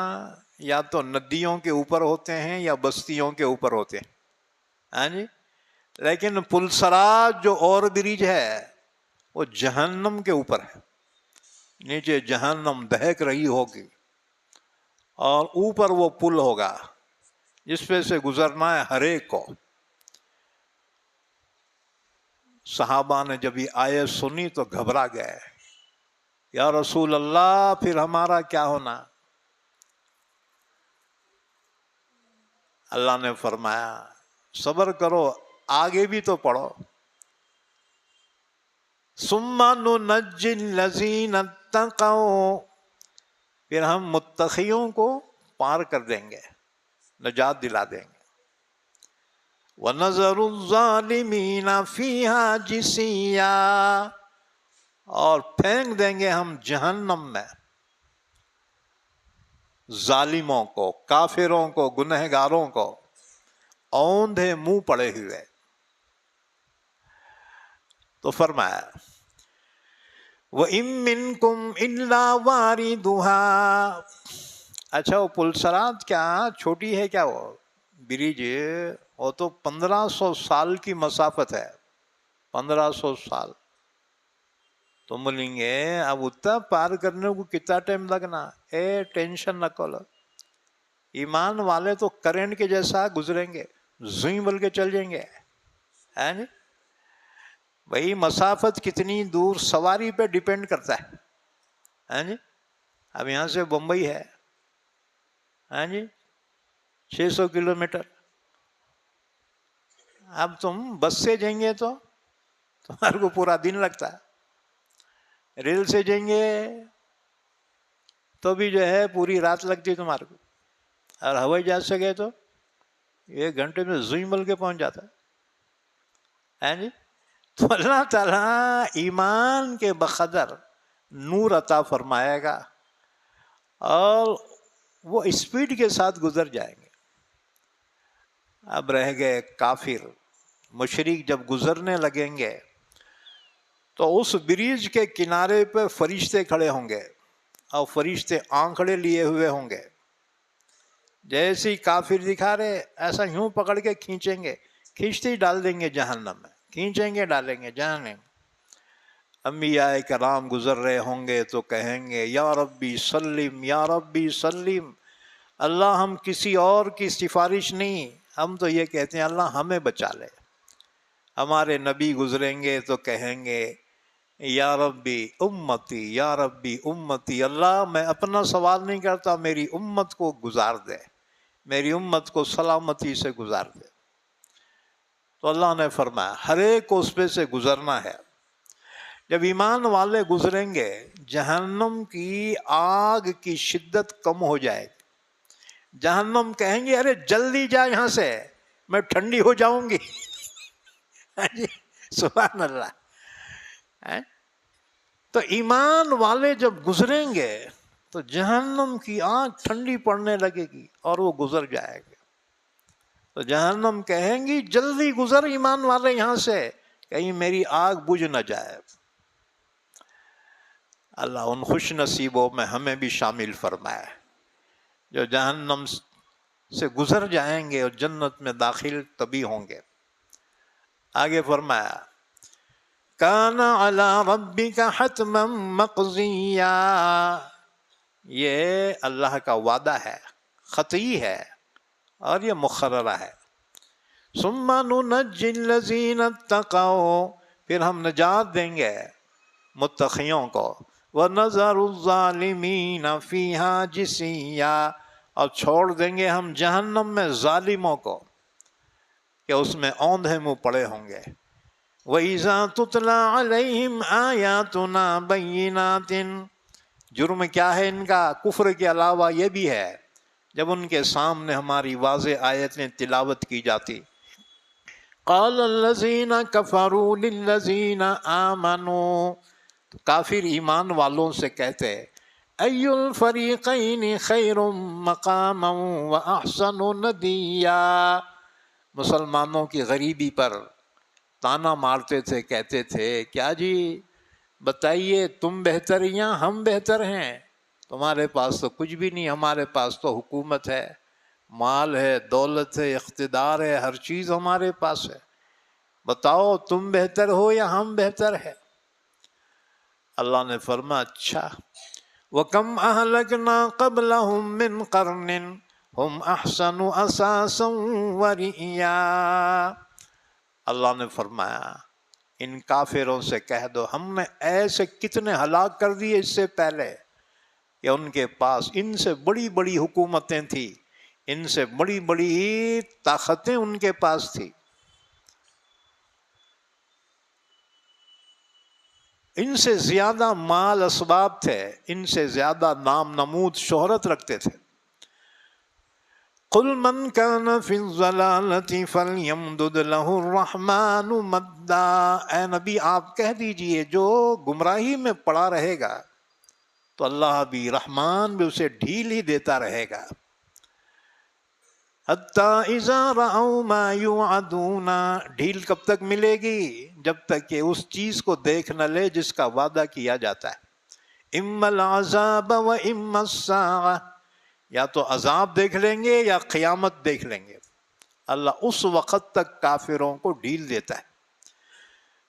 یا تو ندیوں کے اوپر ہوتے ہیں یا بستیوں کے اوپر ہوتے ہیں. ہاں جی، لیکن پلسرات جو اوور برج ہے وہ جہنم کے اوپر ہے. نیچے جہنم دہک رہی ہوگی اور اوپر وہ پل ہوگا جس پہ سے گزرنا ہے ہر ایک کو. صحابہ نے جب یہ آیت سنی تو گھبرا گئے، یا رسول اللہ پھر ہمارا کیا ہونا؟ اللہ نے فرمایا صبر کرو، آگے بھی تو پڑھو. ثم ننجی الذین اتقوا، پھر ہم متقیوں کو پار کر دیں گے، نجات دلا دیں گے. وَنَذَرُ الظَّالِمِينَ فِيهَا جِثِيًّا، اور پھینک دیں گے ہم جہنم میں ظالموں کو، کافروں کو، گنہگاروں کو، اوندھے منہ پڑے ہوئے. تو فرمایا وَإِن مِّنكُمْ إِلَّا وَارِدُهَا. اچھا وہ پلسرات کیا چھوٹی ہے کیا؟ وہ برج وہ تو 1500 سال کی مسافت ہے. 1500 سال تم بولیں گے اب اتنا پار کرنے کو کتنا ٹائم لگنا؟ ٹینشن نہ کرو، ایمان والے تو کرنٹ کے جیسا گزریں گے، زویں بول کے چل جائیں گے. ہے نا بھائی، مسافت کتنی دور سواری پہ ڈیپینڈ کرتا ہے. ہاں جی، اب یہاں سے بمبئی ہے، ہاں جی 600 کلومیٹر. اب تم بس سے جائیں گے تو تمہارے کو پورا دن لگتا ہے، ریل سے جائیں گے تو بھی جو ہے پوری رات لگتی تمہارے کو، اور ہوائی جہاز سے گئے تو 1 گھنٹے میں زویں مل کے پہنچ جاتا ہے جی. تو اللہ تعالیٰ ایمان کے بقدر نور عطا فرمائے گا، اور وہ اسپیڈ کے ساتھ گزر جائیں گے۔ اب رہ گئے کافر، مشرک جب گزرنے لگیں گے تو اس برج کے کنارے پہ فرشتے کھڑے ہوں گے، اور فرشتے آنکھڑے لیے ہوئے ہوں گے، جیسے ہی کافر دکھا رہے ایسا یوں پکڑ کے کھینچیں گے، کھینچتے ہی ڈال دیں گے جہنم میں، کھینچیں گے ڈالیں گے جہنم۔ انبیاء کرام گزر رہے ہوں گے تو کہیں گے یا ربی سلم یا ربی سلم، اللہ ہم کسی اور کی سفارش نہیں، ہم تو یہ کہتے ہیں اللہ ہمیں بچا لے۔ ہمارے نبی گزریں گے تو کہیں گے یا ربی امتی یا ربی امتی، اللہ میں اپنا سوال نہیں کرتا، میری امت کو گزار دے، میری امت کو سلامتی سے گزار دے۔ تو اللہ نے فرمایا ہر ایک کو اس پہ سے گزرنا ہے۔ جب ایمان والے گزریں گے جہنم کی آگ کی شدت کم ہو جائے گی، جہنم کہیں گے ارے جلدی جا یہاں سے، میں ٹھنڈی ہو جاؤں گی۔ سبحان اللہ۔ تو ایمان والے جب گزریں گے تو جہنم کی آگ ٹھنڈی پڑنے لگے گی اور وہ گزر جائے گا۔ تو جہنم کہیں گی جلدی گزر ایمان والے یہاں سے، کہیں میری آگ بجھ نہ جائے۔ اللہ ان خوش نصیبوں میں ہمیں بھی شامل فرمائے جو جہنم سے گزر جائیں گے اور جنت میں داخل تبھی ہوں گے۔ آگے فرمایا کان علی ربک حتما مقضیا، یہ اللہ کا وعدہ ہے، قطعی ہے اور یہ مقررہ ہے۔ ثم ننجی الذین اتقوا، پھر ہم نجات دیں گے متقیوں کو، وَنَذَرُ الظَّالِمِينَ فِيهَا جِثِيًّا، اور چھوڑ دیں گے ہم جہنم میں ظالموں کو کہ اس میں اوندھے منہ پڑے ہوں گے۔ وَإِذَا تُتْلَى عَلَيْهِمْ آيَاتُنَا بَيِّنَاتٍ، جرم کیا ہے ان کا؟ کفر کے علاوہ یہ بھی ہے، جب ان کے سامنے ہماری واضح آیتیں تلاوت کی جاتی، قَالَ الَّذِينَ كَفَرُوا لِلَّذِينَ آمَنُوا، تو کافر ایمان والوں سے کہتے اَيُّ الْفَرِيقَيْنِ خَيْرٌ مَقَامًا وَأَحْسَنُ نَدِيًّا، مسلمانوں کی غریبی پر تانا مارتے تھے، کہتے تھے کیا جی بتائیے تم بہتر یا ہم بہتر ہیں؟ تمہارے پاس تو کچھ بھی نہیں، ہمارے پاس تو حکومت ہے، مال ہے، دولت ہے، اقتدار ہے، ہر چیز ہمارے پاس ہے، بتاؤ تم بہتر ہو یا ہم بہتر ہے؟ اللہ نے فرمایا اچھا، وَكَمْ أَهْلَكْنَا قَبْلَهُمْ مِنْ قَرْنٍ هُمْ أَحْسَنُ أَثَاثًا وَرِئْيًا، اللہ نے فرمایا ان کافروں سے کہہ دو ہم نے ایسے کتنے ہلاک کر دیے اس سے پہلے کہ ان کے پاس ان سے بڑی بڑی حکومتیں تھیں، ان سے بڑی بڑی طاقتیں ان کے پاس تھی، ان سے زیادہ مال اسباب تھے، ان سے زیادہ نام نمود شہرت رکھتے تھے۔ قُلْ مَنْ كَانَ فِي الضَّلَالَةِ فَلْيَمْدُدْ لَهُ الرَّحْمَنُ مَدًّا، اے نبی آپ کہہ دیجئے جو گمراہی میں پڑا رہے گا تو اللہ بھی، رحمان بھی اسے ڈھیل ہی دیتا رہے گا۔ حَتَّى إِذَا رَأَوْا مَا يُوعَدُونَ، ڈھیل کب تک ملے گی؟ جب تک کہ اس چیز کو دیکھ نہ لے جس کا وعدہ کیا جاتا ہے۔ إِمَّا الْعَذَابَ وَإِمَّا السَّاعَةَ، یا تو عذاب دیکھ لیں گے یا قیامت دیکھ لیں گے، اللہ اس وقت تک کافروں کو ڈھیل دیتا ہے۔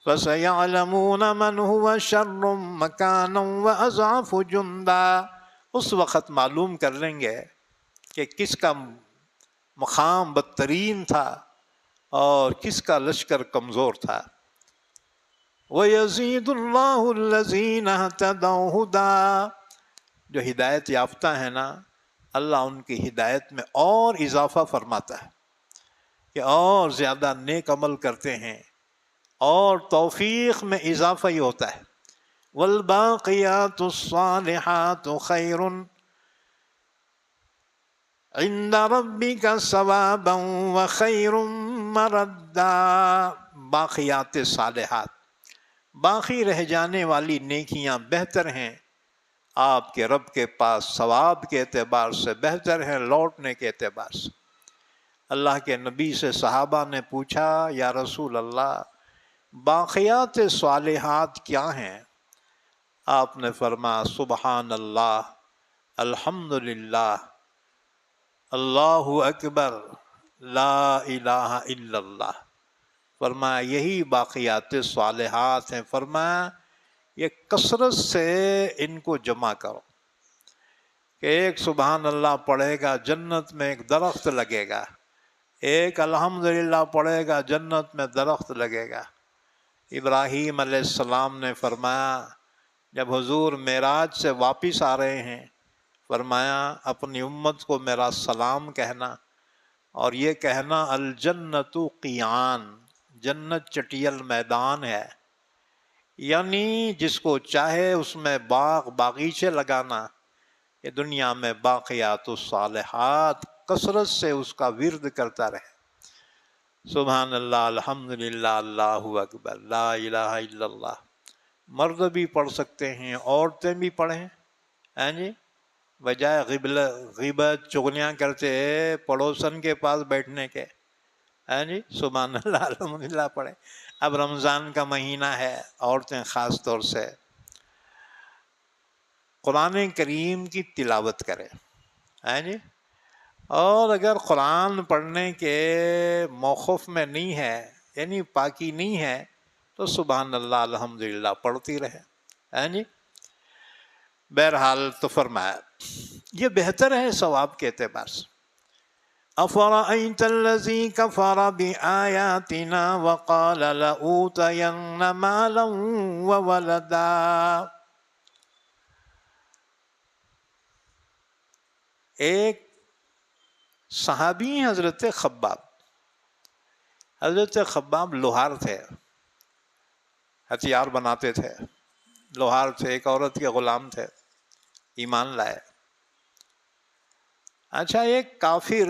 فَسَيَعْلَمُونَ مَنْ هُوَ شَرٌّ مَكَانًا وَأَضْعَفُ جُنْدًا، اس وقت معلوم کر لیں گے کہ کس کا مقام بدترین تھا اور کس کا لشکر کمزور تھا۔ وَيَزِيدُ اللَّهُ الَّذِينَ اهْتَدَوْا هُدًى، جو ہدایت یافتہ ہیں نا، اللہ ان کی ہدایت میں اور اضافہ فرماتا ہے کہ اور زیادہ نیک عمل کرتے ہیں، اور توفیق میں اضافہ ہی ہوتا ہے۔ وَالْبَاقِيَاتُ الصَّالِحَاتُ خَيْرٌ عِنْدَ رَبِّكَ ثَوَابًا وَخَيْرٌ مَرَدًّا، باقیات صالحات، باقی رہ جانے والی نیکیاں بہتر ہیں آپ کے رب کے پاس ثواب کے اعتبار سے بہتر ہیں لوٹنے کے اعتبار سے۔ اللہ کے نبی سے صحابہ نے پوچھا یا رسول اللہ باقیات صالحات کیا ہیں؟ آپ نے فرمایا سبحان اللہ، الحمدللہ، اللہ اکبر، لا الہ الا اللہ۔ فرمایا یہی باقیات صالحات ہیں۔ فرمایا یہ کثرت سے ان کو جمع کرو کہ ایک سبحان اللہ پڑھے گا جنت میں ایک درخت لگے گا، ایک الحمدللہ پڑھے گا جنت میں درخت لگے گا۔ ابراہیم علیہ السلام نے فرمایا جب حضور معراج سے واپس آ رہے ہیں، فرمایا اپنی امت کو میرا سلام کہنا اور یہ کہنا الجنت قیان، جنت چٹیل میدان ہے، یعنی جس کو چاہے اس میں باغ باغیچے لگانا۔ یہ دنیا میں باقیات الصالحات کثرت سے اس کا ورد کرتا رہے۔ سبحان اللہ، الحمدللہ، اللہ اکبر، لا الہ الا اللہ۔ مرد بھی پڑھ سکتے ہیں، عورتیں بھی پڑھیں، ہیں جی، بجائے غیبت چغلیاں کرتے پڑوسن کے پاس بیٹھنے کے، ہیں جی، سبحان اللہ الحمدللہ پڑھیں۔ اب رمضان کا مہینہ ہے، عورتیں خاص طور سے قرآن کریم کی تلاوت کریں، ہیں جی، اور اگر قرآن پڑھنے کے موقف میں نہیں ہے، یعنی پاکی نہیں ہے، تو سبحان اللہ الحمدللہ پڑھتی رہے، ہیں جی۔ بہرحال تو فرمایا یہ بہتر ہے ثواب کے اعتبار سے۔ أَفَرَأَيْتَ الَّذِي كَفَرَ بِآيَاتِنَا وَقَالَ لَأُوتَيَنَّ مَالًا وَوَلَدًا۔ ایک صحابی حضرت خباب لوہار تھے، ہتھیار بناتے تھے، لوہار تھے، ایک عورت کے غلام تھے، ایمان لائے۔ اچھا، ایک کافر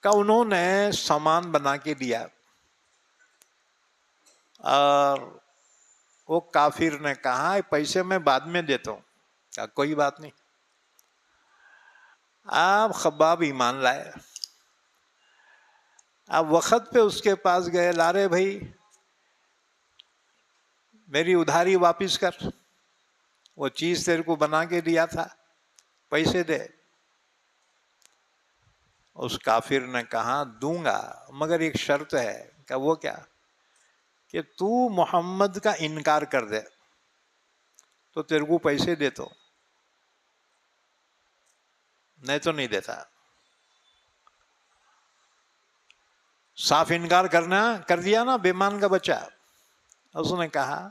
کا انہوں نے سامان بنا کے دیا اور وہ کافر نے کہا پیسے میں بعد میں دیتا ہوں، کہا کوئی بات نہیں۔ آپ خباب ایمان لائے، آپ وقت پہ اس کے پاس گئے، لارے بھائی میری ادھاری واپس کر، وہ چیز تیرے کو بنا کے دیا تھا، پیسے دے۔ اس کافر نے کہا دوں گا مگر ایک شرط ہے۔ کہ وہ کیا؟ کہ تو محمد کا انکار کر دے تو تیرے کو پیسے دیتا ہوں، نہیں تو نہیں دیتا۔ صاف انکار کر دیا نا بےمان کا بچہ۔ اس نے کہا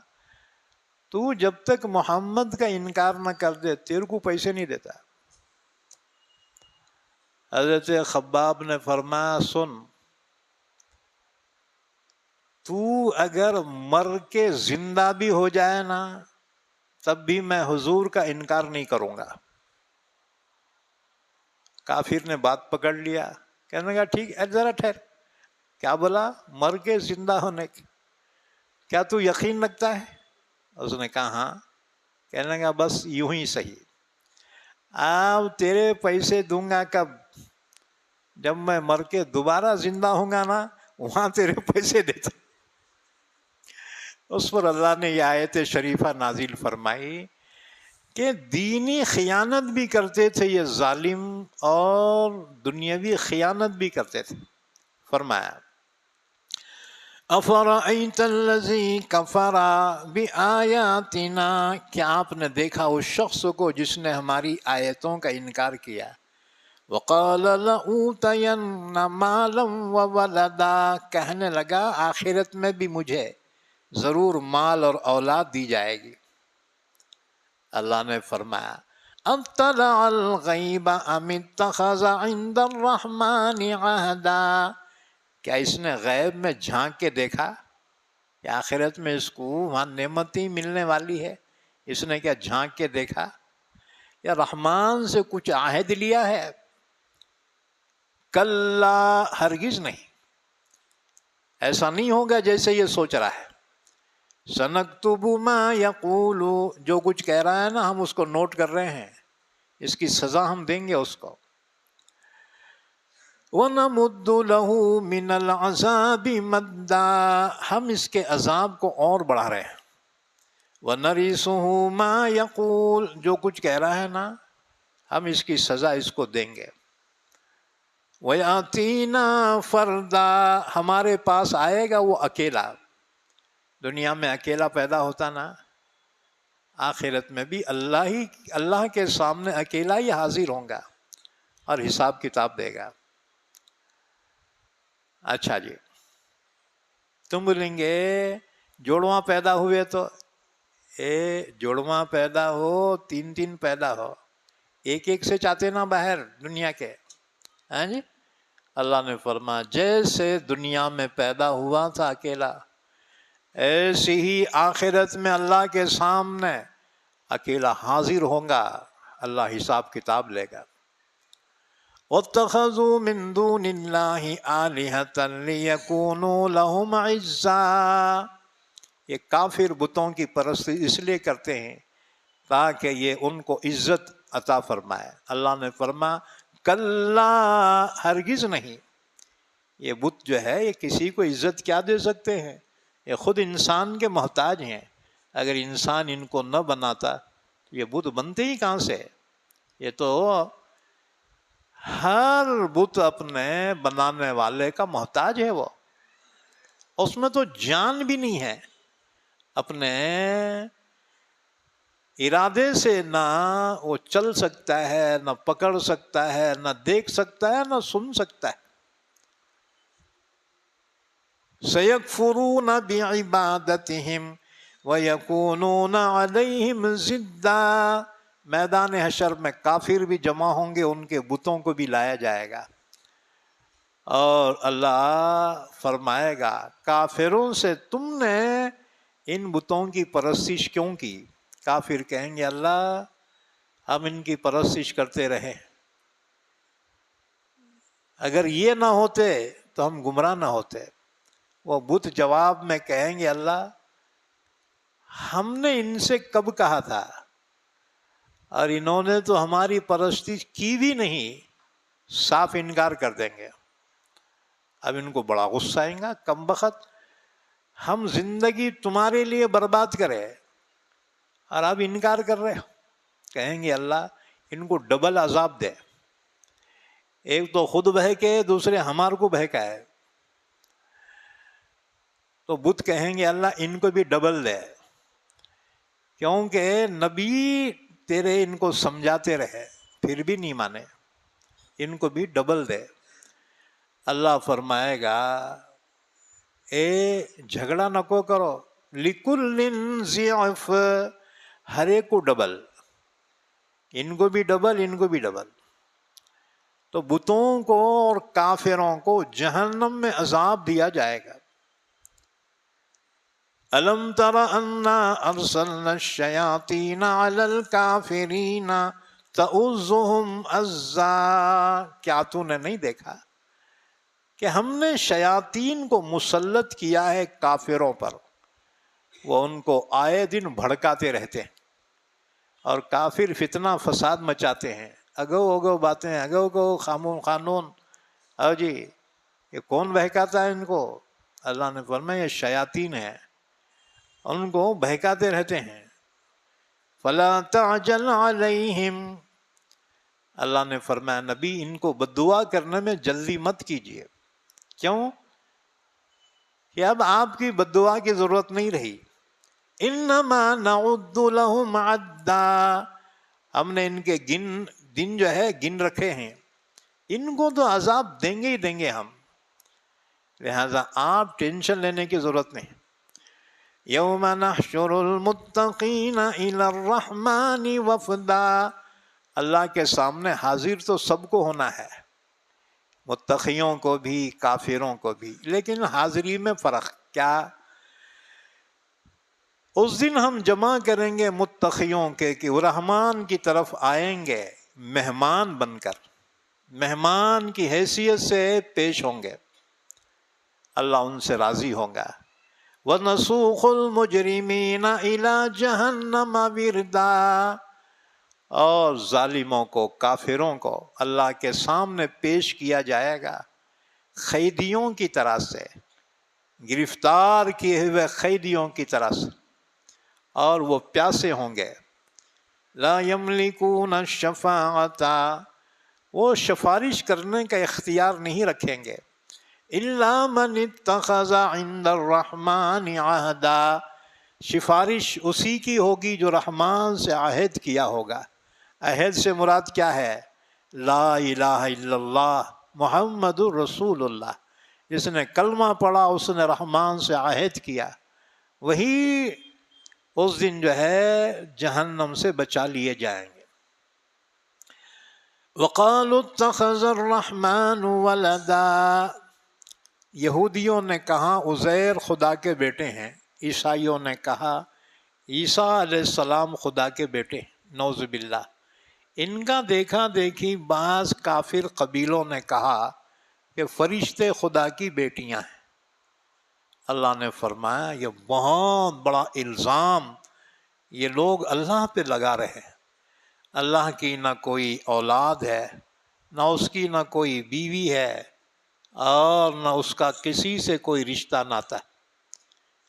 تو جب تک محمد کا انکار نہ کر دے تیرے کو پیسے نہیں دیتا۔ حضرت خباب نے فرمایا سن، تو اگر مر کے زندہ بھی ہو جائے نا تب بھی میں حضور کا انکار نہیں کروں گا۔ کافر نے بات پکڑ لیا، کہنے لگا ٹھیک ہے، ذرا ٹھہر، کیا بولا؟ مر کے زندہ ہونے کی، کیا تو یقین رکھتا ہے؟ اس نے کہا ہاں۔ کہنے لگا بس یوں ہی صحیح، اب تیرے پیسے دوں گا کب؟ جب میں مر کے دوبارہ زندہ ہوں گا نا وہاں تیرے پیسے دیتا۔ اس پر اللہ نے یہ آیت شریفہ نازل فرمائی کہ دینی خیانت بھی کرتے تھے یہ ظالم اور دنیاوی خیانت بھی کرتے تھے۔ فرمایا أَفَرَأَيْتَ الَّذِي كَفَرَ بِآيَاتِنَا، کیا آپ نے دیکھا اس شخص کو جس نے ہماری آیتوں کا انکار کیا؟ وَقَالَ لَأُوتَيَنَّ مَالًا وَوَلَدًا، کہنے لگا آخرت میں بھی مجھے ضرور مال اور اولاد دی جائے گی۔ اللہ نے فرمایا اطلع الغیب ام اتخذ عند الرحمن عہدا، کیا اس نے غیب میں جھانک کے دیکھا کہ آخرت میں اس کو وہاں نعمتیں ملنے والی ہے؟ اس نے کیا جھانک کے دیکھا یا رحمان سے کچھ عہد لیا ہے؟ کلا، ہرگز نہیں، ایسا نہیں ہوگا جیسے یہ سوچ رہا ہے۔ سنکتب ما یقول، جو کچھ کہہ رہا ہے نا ہم اس کو نوٹ کر رہے ہیں، اس کی سزا ہم دیں گے اس کو. وَنَمُدُّ لَهُ مِنَ الْعَذَابِ مَدًّا، ہم اس کے عذاب کو اور بڑھا رہے ہیں. وَنَرِثُهُ مَا يَقُولُ، جو کچھ کہہ رہا ہے نا ہم اس کی سزا اس کو دیں گے. وَيَأْتِينَا فَرْدًا، ہمارے پاس آئے گا وہ اکیلا. دنیا میں اکیلا پیدا ہوتا نا، آخرت میں بھی اللہ کے سامنے اکیلا ہی حاضر ہوں گا اور حساب کتاب دے گا. اچھا جی، تم بولیں گے جوڑواں پیدا ہوئے تو جوڑواں پیدا ہو، تین تین پیدا ہو، ایک ایک سے چاہتے نا باہر دنیا کے. ہاں جی، اللہ نے فرمایا جیسے دنیا میں پیدا ہوا تھا اکیلا، ایسے ہی آخرت میں اللہ کے سامنے اکیلا حاضر ہوں گا، اللہ حساب کتاب لے گا. وَاتَّخَذُوا مِن دُونِ اللَّهِ آلِهَةً لِيَكُونُوا لَهُمْ عِزًّا، یہ کافر بتوں کی پرستی اس لیے کرتے ہیں تاکہ یہ ان کو عزت عطا فرمائے. اللہ نے فرمایا کلا، ہرگز نہیں، یہ بت جو ہے یہ کسی کو عزت کیا دے سکتے ہیں، یہ خود انسان کے محتاج ہیں. اگر انسان ان کو نہ بناتا یہ بت بنتے ہی کہاں سے؟ یہ تو ہر بت اپنے بنانے والے کا محتاج ہے. وہ اس میں تو جان بھی نہیں ہے، اپنے ارادے سے نہ وہ چل سکتا ہے، نہ پکڑ سکتا ہے، نہ دیکھ سکتا ہے، نہ سن سکتا ہے. سَيَكْفُرُونَ بِعِبَادَتِهِمْ وَيَكُونُونَ عَلَيْهِمْ ضِدًّا، میدان حشر میں کافر بھی جمع ہوں گے، ان کے بتوں کو بھی لایا جائے گا. اور اللہ فرمائے گا کافروں سے تم نے ان بتوں کی پرستش کیوں کی؟ کافر کہیں گے اللہ ہم ان کی پرستش کرتے رہے، اگر یہ نہ ہوتے تو ہم گمراہ نہ ہوتے. وہ بت جواب میں کہیں گے اللہ ہم نے ان سے کب کہا تھا، اور انہوں نے تو ہماری پرستش کی بھی نہیں، صاف انکار کر دیں گے. اب ان کو بڑا غصہ آئے گا، کم بخت ہم زندگی تمہارے لیے برباد کرے اور اب انکار کر رہے ہو. کہیں گے اللہ ان کو ڈبل عذاب دے، ایک تو خود بہکے، دوسرے ہمارے کو بہکائے. تو بت کہیں گے اللہ ان کو بھی ڈبل دے، کیونکہ نبی تیرے ان کو سمجھاتے رہے پھر بھی نہیں مانے، ان کو بھی ڈبل دے. اللہ فرمائے گا جھگڑا نکو کرو، لِكُلٍّ ضِعْفٌ، ہر ایک کو ڈبل، ان کو بھی ڈبل، ان کو بھی ڈبل. تو بتوں کو اور کافروں کو جہنم میں عذاب دیا جائے گا. أَلَمْ تَرَ أَنَّا أَرْسَلْنَا الشَّيَاطِينَ عَلَى الْكَافِرِينَ تَؤُزُّهُمْ أَزًّا، کیا تو نے نہیں دیکھا کہ ہم نے شیاطین کو مسلط کیا ہے کافروں پر، وہ ان کو آئے دن بھڑکاتے رہتے ہیں اور کافر فتنہ فساد مچاتے ہیں، اگو اگو باتیں، اگو اگو قانون. او جی یہ کون بہکاتا ہے ان کو؟ اللہ نے فرمایا یہ شیاطین ہیں، ان کو بہکاتے رہتے ہیں. فَلَا تَعْجَلْ عَلَيْهِمْ، اللہ نے فرمایا نبی ان کو بددعا کرنے میں جلدی مت کیجیے. کیوں کہ اب آپ کی بددعا کی ضرورت نہیں رہی. انما نعد لهم عدا، ہم نے ان کے دن جو ہے گن رکھے ہیں، ان کو تو عذاب دیں گے ہی دیں گے ہم، لہذا آپ ٹینشن لینے کی ضرورت نہیں. یوم نحشر المتقین الی الرحمن وفدا، اللہ کے سامنے حاضر تو سب کو ہونا ہے، متقیوں کو بھی کافروں کو بھی، لیکن حاضری میں فرق کیا؟ اس دن ہم جمع کریں گے متقیوں کے کہ وہ رحمان کی طرف آئیں گے مہمان بن کر، مہمان کی حیثیت سے پیش ہوں گے، اللہ ان سے راضی ہوگا. وَنَسُوقُ الْمُجْرِمِينَ إِلَى جَهَنَّمَ وِرْدًا، اور ظالموں کو، کافروں کو اللہ کے سامنے پیش کیا جائے گا قیدیوں کی طرح سے، گرفتار کیے ہوئے قیدیوں کی طرح سے، اور وہ پیاسے ہوں گے۔ لا یملکون الشفاعۃ، وہ سفارش کرنے کا اختیار نہیں رکھیں گے، الا من اتخذ عند الرحمن عہدا، سفارش اسی کی ہوگی جو رحمان سے عہد کیا ہوگا۔ عہد سے مراد کیا ہے؟ لا الہ الا اللہ محمد الرسول اللہ، جس نے کلمہ پڑھا اس نے رحمان سے عہد کیا، وہی اس دن جو ہے جہنم سے بچا لیے جائیں گے۔ وقالوا اتخذ الرحمن ولدا، یہودیوں نے کہا عزیر خدا کے بیٹے ہیں، عیسائیوں نے کہا عیسیٰ علیہ السلام خدا کے بیٹے ہیں، نعوذ باللہ۔ ان کا دیکھا دیکھی بعض کافر قبیلوں نے کہا کہ فرشتے خدا کی بیٹیاں ہیں۔ اللہ نے فرمایا یہ بہت بڑا الزام یہ لوگ اللہ پہ لگا رہے ہیں۔ اللہ کی نہ کوئی اولاد ہے، نہ اس کی نہ کوئی بیوی ہے، اور نہ اس کا کسی سے کوئی رشتہ ناتا ہے۔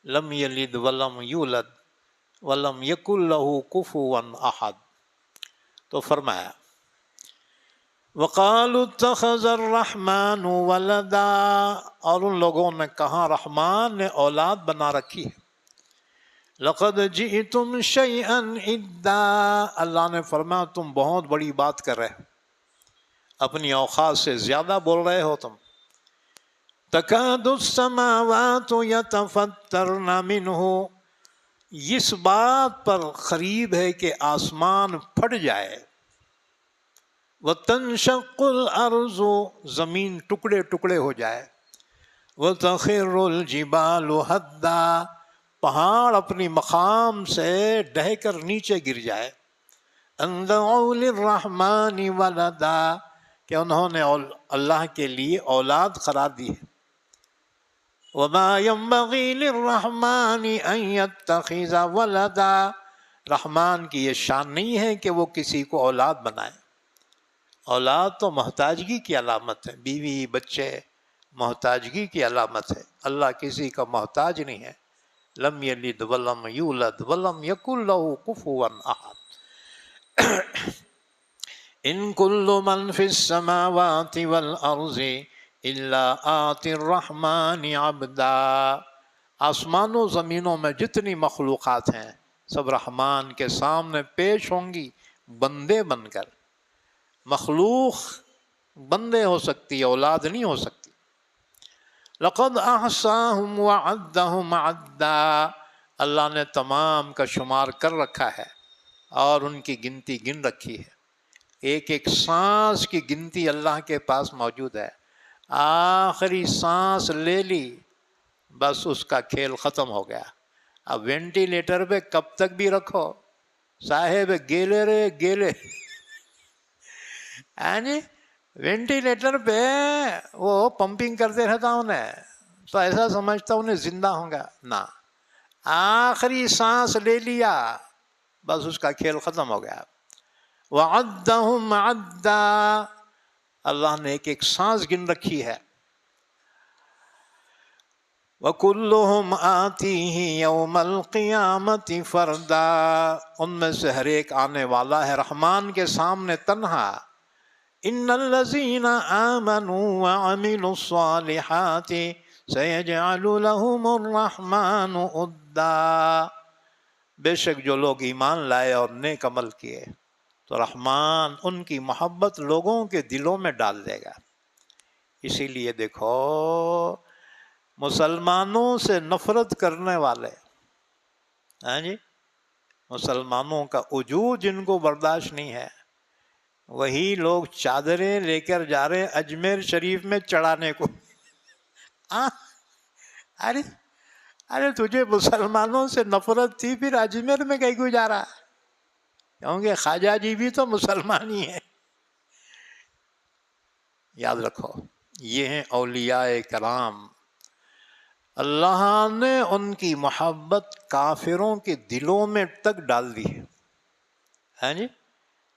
لم یلد ولم یولد ولم یکن لہ کفوا احد۔ تو فرمایا وقالوا اتخذ الرحمن ولدا، اور ان لوگوں نے کہا رحمان نے اولاد بنا رکھی ہے۔ لقد جئتم شیئا ادا، اللہ نے فرمایا تم بہت بڑی بات کر رہے ہو، اپنی اوقات سے زیادہ بول رہے ہو تم۔ تکاد السماوات یتفطرن منہ، اس بات پر قریب ہے کہ آسمان پھٹ جائے۔ وَتَنشَقُّ الْأَرْضُ، زمین ٹکڑے ٹکڑے ہو جائے۔ وَتَخِرُّ الْجِبَالُ هَدًّا، پہاڑ اپنی مقام سے ڈہ کر نیچے گر جائے۔ أَن دَعَوْا لِلرَّحْمَنِ وَلَدًا، کہ انہوں نے اللہ کے لیے اولاد قرار دی ہے۔ وَمَا يَنبَغِي لِلرَّحْمَنِ أَن يَتَّخِذَ وَلَدًا، رحمان کی یہ شان نہیں ہے کہ وہ کسی کو اولاد بنائے۔ اولاد تو محتاجگی کی علامت ہے، بیوی بچے محتاجگی کی علامت ہے، اللہ کسی کا محتاج نہیں ہے۔ لم یلد ولم یولد ولم یکن لہ کفوا احد۔ ان کل من فی السماوات والارض الا آتی الرحمن عبدا، آسمان و زمینوں میں جتنی مخلوقات ہیں سب رحمان کے سامنے پیش ہوں گی بندے بن کر۔ مخلوق بندے ہو سکتی، اولاد نہیں ہو سکتی۔ لقد احصاهم وعدهم عدا، اللہ نے تمام کا شمار کر رکھا ہے اور ان کی گنتی گن رکھی ہے۔ ایک ایک سانس کی گنتی اللہ کے پاس موجود ہے۔ آخری سانس لے لی بس اس کا کھیل ختم ہو گیا۔ اب وینٹیلیٹر پہ کب تک بھی رکھو، صاحب گیلے رے گیلے، یعنی وینٹیلیٹر پہ وہ پمپنگ کرتے رہتا انہیں تو ایسا سمجھتا انہیں زندہ ہوں گا، نہ، آخری سانس لے لیا بس اس کا کھیل ختم ہو گیا۔ وعدہم عدا، اللہ نے ایک ایک سانس گن رکھی ہے۔ وَكُلُّهُمْ آتِيهِ يَوْمَ الْقِيَامَةِ فَرْدًا، ان میں سے ہر ایک آنے والا ہے رحمان کے سامنے تنہا۔ إِنَّ الَّذِينَ آمَنُوا وَعَمِلُوا الصَّالِحَاتِ سَيَجْعَلُ لَهُمُ الرَّحْمَنُ عُدًّا، بے شک جو لوگ ایمان لائے اور نیک عمل کیے تو رحمان ان کی محبت لوگوں کے دلوں میں ڈال دے گا۔ اسی لیے دیکھو مسلمانوں سے نفرت کرنے والے، ہاں جی، مسلمانوں کا وجود جن کو برداشت نہیں ہے، وہی لوگ چادریں لے کر جا رہے ہیں اجمیر شریف میں چڑھانے کو۔ ارے تجھے مسلمانوں سے نفرت تھی پھر اجمیر میں کہیں کو جا رہا؟ کیونکہ خواجہ جی بھی تو مسلمان ہی ہیں۔ یاد رکھو یہ ہیں اولیاء کرام، اللہ نے ان کی محبت کافروں کے دلوں میں تک ڈال دی ہے. ہاں جی،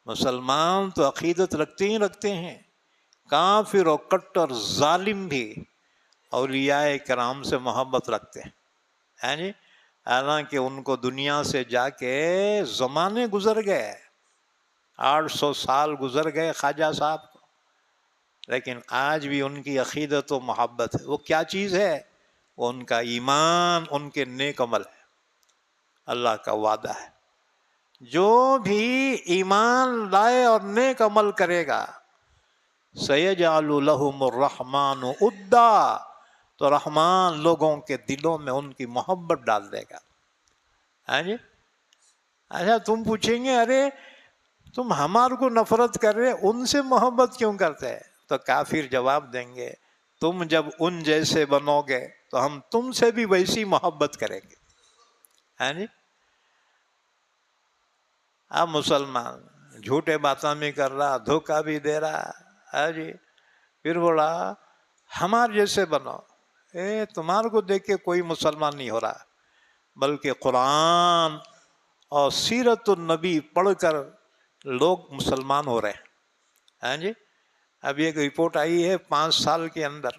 مسلمان تو عقیدت رکھتے ہیں، کافر و کٹر ظالم بھی اولیاء کرام سے محبت رکھتے ہیں. ہاں جی، حالانکہ ان کو دنیا سے جا کے زمانے گزر گئے، 800 سال گزر گئے خواجہ صاحب کو، لیکن آج بھی ان کی عقیدت و محبت ہے. وہ کیا چیز ہے؟ وہ ان کا ایمان، ان کے نیک عمل ہے. اللہ کا وعدہ ہے جو بھی ایمان لائے اور نیک عمل کرے گا سَيَجْعَلُ لَهُمُ الرَّحْمَنُ وُدًّا، تو رحمان لوگوں کے دلوں میں ان کی محبت ڈال دے گا. ہاں جی، اچھا تم پوچھیں گے ارے تم ہمارے کو نفرت کر رہے، ان سے محبت کیوں کرتے ہیں؟ تو کافر جواب دیں گے تم جب ان جیسے بنو گے تو ہم تم سے بھی ویسی محبت کریں گے. ہاں جی، اب مسلمان جھوٹے باتیں بھی کر رہا، دھوکہ بھی دے رہا. ہاں جی، پھر بولا ہمارے جیسے بنو. تمہارے کو دیکھ کے کوئی مسلمان نہیں ہو رہا، بلکہ قرآن اور سیرت النبی پڑھ کر لوگ مسلمان ہو رہے ہیں. ہاں جی، ابھی ایک رپورٹ آئی ہے 5 سال کے اندر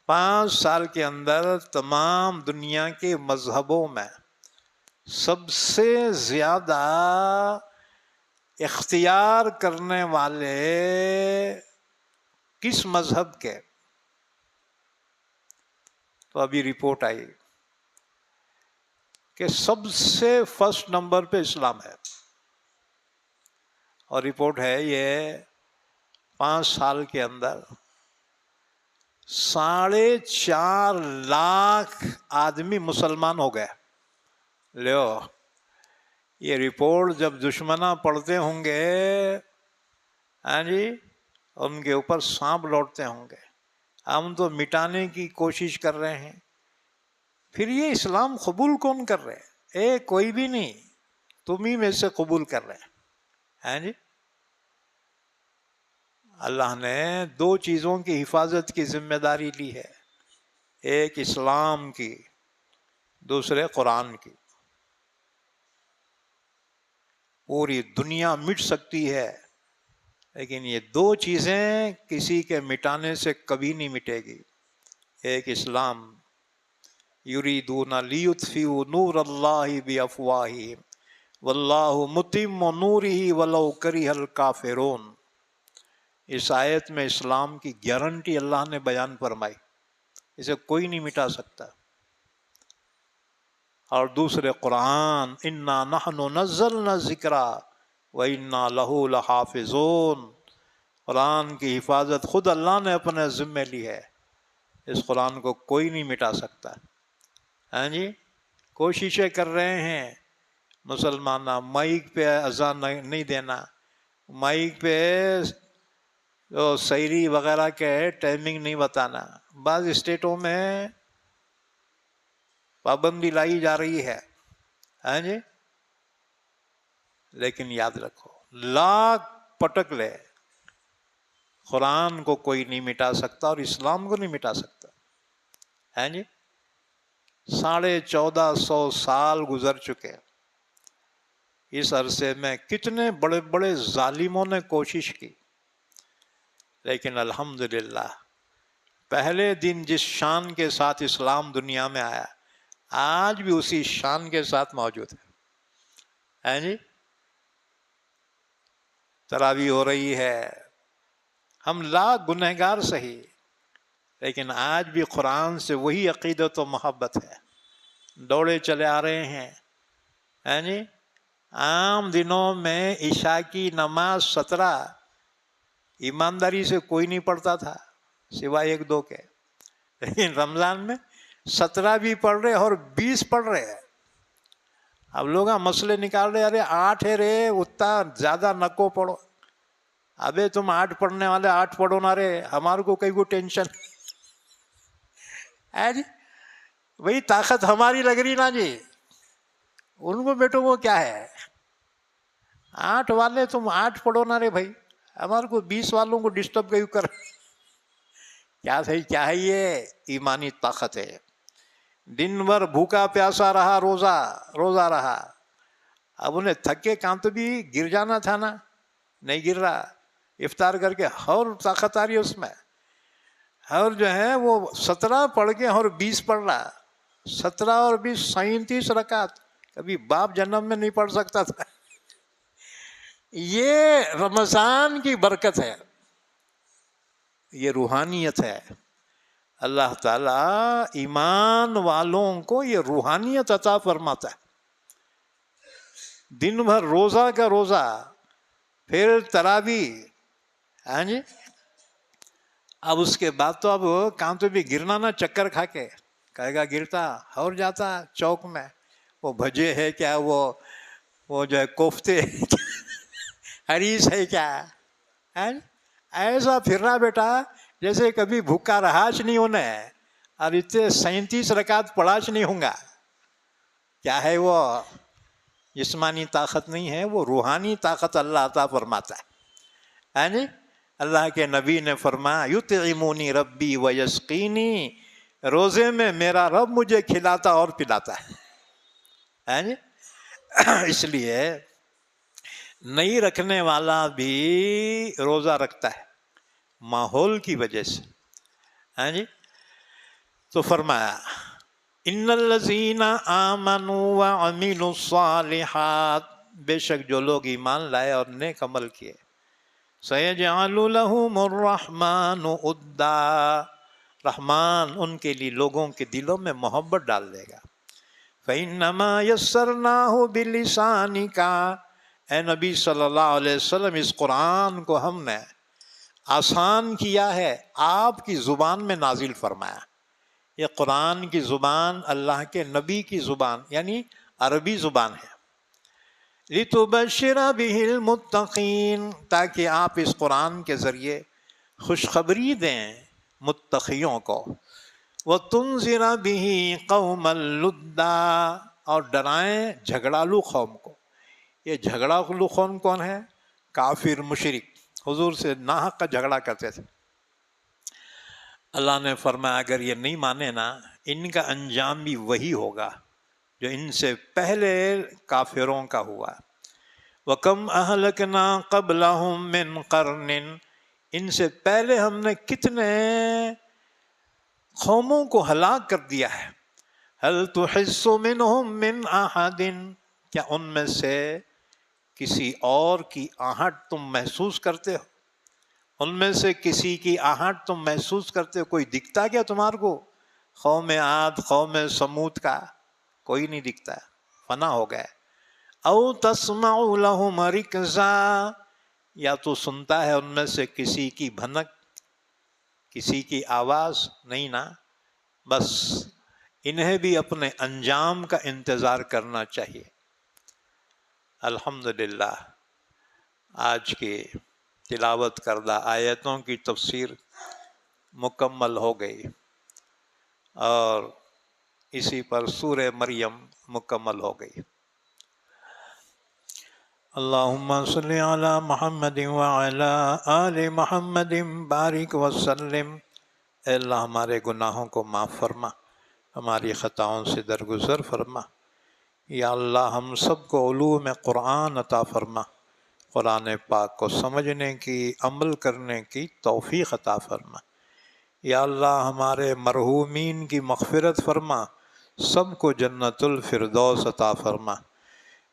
5 سال کے اندر تمام دنیا کے مذہبوں میں سب سے زیادہ اختیار کرنے والے کس مذہب کے؟ تو ابھی رپورٹ آئی کہ سب سے فرسٹ نمبر پہ اسلام ہے. اور رپورٹ ہے یہ 5 سال کے اندر 4.5 لاکھ آدمی مسلمان ہو گئے. لو یہ رپورٹ جب دشمناں پڑھتے ہوں گے، ہاں جی، ان کے اوپر سانپ لوٹتے ہوں گے. ہم تو مٹانے کی کوشش کر رہے ہیں، پھر یہ اسلام قبول کون کر رہے؟ کوئی بھی نہیں، تم ہی میں سے قبول کر رہے. ہاں جی، اللہ نے 2 چیزوں کی حفاظت کی ذمہ داری لی ہے، ایک اسلام کی، دوسرے قرآن کی. پوری دنیا مٹ سکتی ہے لیکن یہ 2 چیزیں کسی کے مٹانے سے کبھی نہیں مٹے گی. ایک اسلام، یریدون لیطفئوا نور اللہ بافواہہم واللہ متم نورہ ولو کرہ الکافرون. اس آیت میں اسلام کی گارنٹی اللہ نے بیان فرمائی، اسے کوئی نہیں مٹا سکتا. اور دوسرے قرآن، انا نحن نزلنا الذکر وانا لہ لحافظون. قرآن کی حفاظت خود اللہ نے اپنے ذمے لی ہے، اس قرآن کو کوئی نہیں مٹا سکتا. ہاں جی، کوششیں کر رہے ہیں مسلمان مائک پہ اذان نہیں دینا، مائک پہ سحری وغیرہ کے ٹائمنگ نہیں بتانا. بعض اسٹیٹوں میں پابندی لائی جا رہی ہے. ہاں جی، لیکن یاد رکھو لاکھ پٹک لے قرآن کو کوئی نہیں مٹا سکتا اور اسلام کو نہیں مٹا سکتا. ہاں جی، 1450 سال گزر چکے. اس عرصے میں کتنے بڑے بڑے ظالموں نے کوشش کی، لیکن الحمدللہ پہلے دن جس شان کے ساتھ اسلام دنیا میں آیا آج بھی اسی شان کے ساتھ موجود ہے. ہاں جی، تراویح ہو رہی ہے، ہم لاکھ گنہگار سہی لیکن آج بھی قرآن سے وہی عقیدت و محبت ہے، دوڑے چلے آ رہے ہیں. ہاں جی، عام دنوں میں عشاء کی نماز 17 ایمانداری سے کوئی نہیں پڑھتا تھا سوائے 1-2 کے، لیکن رمضان میں 17 بھی پڑھ رہے اور 20 پڑھ رہے ہیں. اب لوگ مسئلے نکال رہے، ارے 8 ہے رے، اتنا زیادہ نکو پڑھو. ابے تم 8 پڑھنے والے 8 پڑھو نہ رے، ہمارے کو کئی کو ٹینشن ہے جی. وہی طاقت ہماری لگ رہی نا جی، ان کو بیٹوں کو کیا ہے. 8 والے تم 8 پڑھو نہ رے بھائی، ہمارے کو 20 والوں کو ڈسٹرب کیوں کر. کیا ہے یہ ایمانی طاقت ہے. دن بھر بھوکا پیاسا رہا، روزہ رہا، اب انہیں تھکے کام تو بھی گر جانا تھا نا، نہیں گر رہا. افطار کر کے اور طاقت آ رہی ہے اس میں، اور جو ہے وہ 17 پڑھ کے اور 20 پڑھ رہا. 17 اور 20 37 رکعت. کبھی باپ جنم میں نہیں پڑھ سکتا تھا. یہ رمضان کی برکت ہے، یہ روحانیت ہے. اللہ تعالیٰ ایمان والوں کو یہ روحانیت عطا فرماتا ہے. دن بھر روزہ کا روزہ، پھر تراویح. ہاں جی، اب اس کے بعد تو اب کہاں تو بھی گرنا نا، چکر کھا کے کہے گا گرتا اور جاتا چوک میں. وہ بھجے ہے کیا، وہ جو ہے کوفتے حریص ہے کیا، ایسا پھر رہا بیٹا جیسے کبھی بھوکا رہاش نہیں ہونا ہے، اور اتنے 37 رکعت پڑھاش نہیں ہوں گا. کیا ہے وہ جسمانی طاقت نہیں ہے، وہ روحانی طاقت اللہ عطا فرماتا ہے. جی، اللہ کے نبی نے فرمایا یطعمونی ربی ویسقینی، روزے میں میرا رب مجھے کھلاتا اور پلاتا ہے. جی، اس لیے نہیں رکھنے والا بھی روزہ رکھتا ہے ماحول کی وجہ سے. ہاں جی، تو فرمایا ان الذین آمنوا وعملوا الصالحات، بے شک جو لوگ ایمان لائے اور نیک عمل کیے، سیجعل لهم الرحمن ودا، رحمان ان کے لیے لوگوں کے دلوں میں محبت ڈال دے گا. فإنما یسرناہ بلسانک، اے نبی صلی اللہ علیہ وسلم اس قرآن کو ہم نے آسان کیا ہے، آپ کی زبان میں نازل فرمایا. یہ قرآن کی زبان اللہ کے نبی کی زبان یعنی عربی زبان ہے. لِتُبَشِّرَ بِهِ الْمُتَّقِينَ، تاکہ آپ اس قرآن کے ذریعے خوشخبری دیں متقیوں کو. وَتُنذِرَ بِهِ قَوْمًا لُدًّا، اور ڈرائیں جھگڑالو قوم کو. یہ جھگڑالو قوم کون ہے؟ کافر مشرک، حضور سے ناحق کا جھگڑا کرتے تھے. اللہ نے فرمایا اگر یہ نہیں مانے نا، ان کا انجام بھی وہی ہوگا جو ان سے پہلے کافروں کا ہوا. وَكَمْ أَهْلَكْنَا قَبْلَهُمْ مِنْ قَرْنٍ، ان سے پہلے ہم نے کتنے قوموں کو ہلاک کر دیا ہے. هَلْ تُحِسُّ مِنْهُمْ مِنْ أَحَدٍ، کیا ان میں سے کسی اور کی آہٹ تم محسوس کرتے ہو؟ ان میں سے کسی کی آہٹ تم محسوس کرتے ہو؟ کوئی دکھتا کیا تمہارے کو؟ قوم عاد، قوم سمود کا کوئی نہیں دکھتا، فنا ہو گئے. او تسمع لهم رکزا، یا تو سنتا ہے ان میں سے کسی کی بھنک، کسی کی آواز؟ نہیں نا. بس انہیں بھی اپنے انجام کا انتظار کرنا چاہیے. الحمدللہ آج کی تلاوت کردہ آیتوں کی تفسیر مکمل ہو گئی، اور اسی پر سورہ مریم مکمل ہو گئی. اللہم صلی علی محمد وعلی آل محمد بارک وسلم. اے اللہ ہمارے گناہوں کو معاف فرما، ہماری خطاؤں سے درگزر فرما. یا اللہ ہم سب کو علوم قرآن عطا فرما، قرآن پاک کو سمجھنے کی، عمل کرنے کی توفیق عطا فرما. یا اللہ ہمارے مرحومین کی مغفرت فرما، سب کو جنت الفردوس عطا فرما.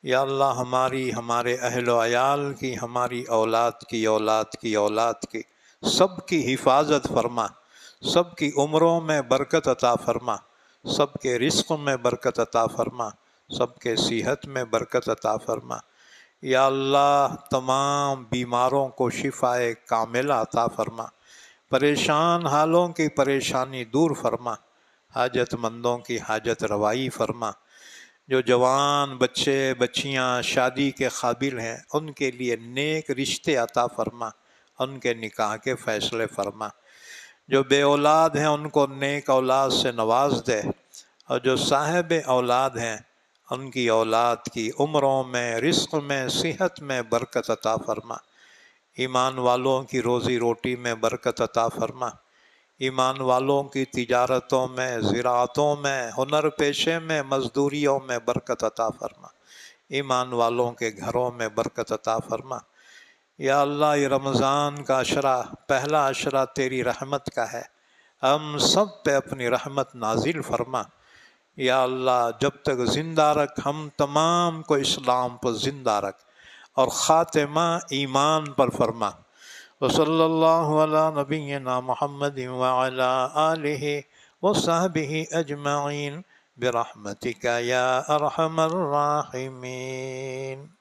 یا اللہ ہمارے اہل و عیال کی، ہماری اولاد کی، اولاد کی اولاد کی، سب کی حفاظت فرما، سب کی عمروں میں برکت عطا فرما، سب کے رزق میں برکت عطا فرما، سب کے صحت میں برکت عطا فرما. یا اللہ تمام بیماروں کو شفائے کاملہ عطا فرما، پریشان حالوں کی پریشانی دور فرما، حاجت مندوں کی حاجت روائی فرما. جو جوان بچے بچیاں شادی کے قابل ہیں ان کے لیے نیک رشتے عطا فرما، ان کے نکاح کے فیصلے فرما. جو بے اولاد ہیں ان کو نیک اولاد سے نواز دے، اور جو صاحب اولاد ہیں ان کی اولاد کی عمروں میں، رزق میں، صحت میں برکت عطا فرما. ایمان والوں کی روزی روٹی میں برکت عطا فرما. ایمان والوں کی تجارتوں میں، زراعتوں میں، ہنر پیشے میں، مزدوریوں میں برکت عطا فرما، ایمان والوں کے گھروں میں برکت عطا فرما۔ یا اللہ یہ رمضان کا عشرہ، پہلا عشرہ تیری رحمت کا ہے، ہم سب پہ اپنی رحمت نازل فرما۔ یا اللہ جب تک زندہ رکھ، ہم تمام کو اسلام پر زندہ رکھ اور خاتمہ ایمان پر فرما۔ وصلی اللہ علی نبینا محمد وعلی آلہ وصحبہ اجمعین برحمتک یا ارحم الراحمین۔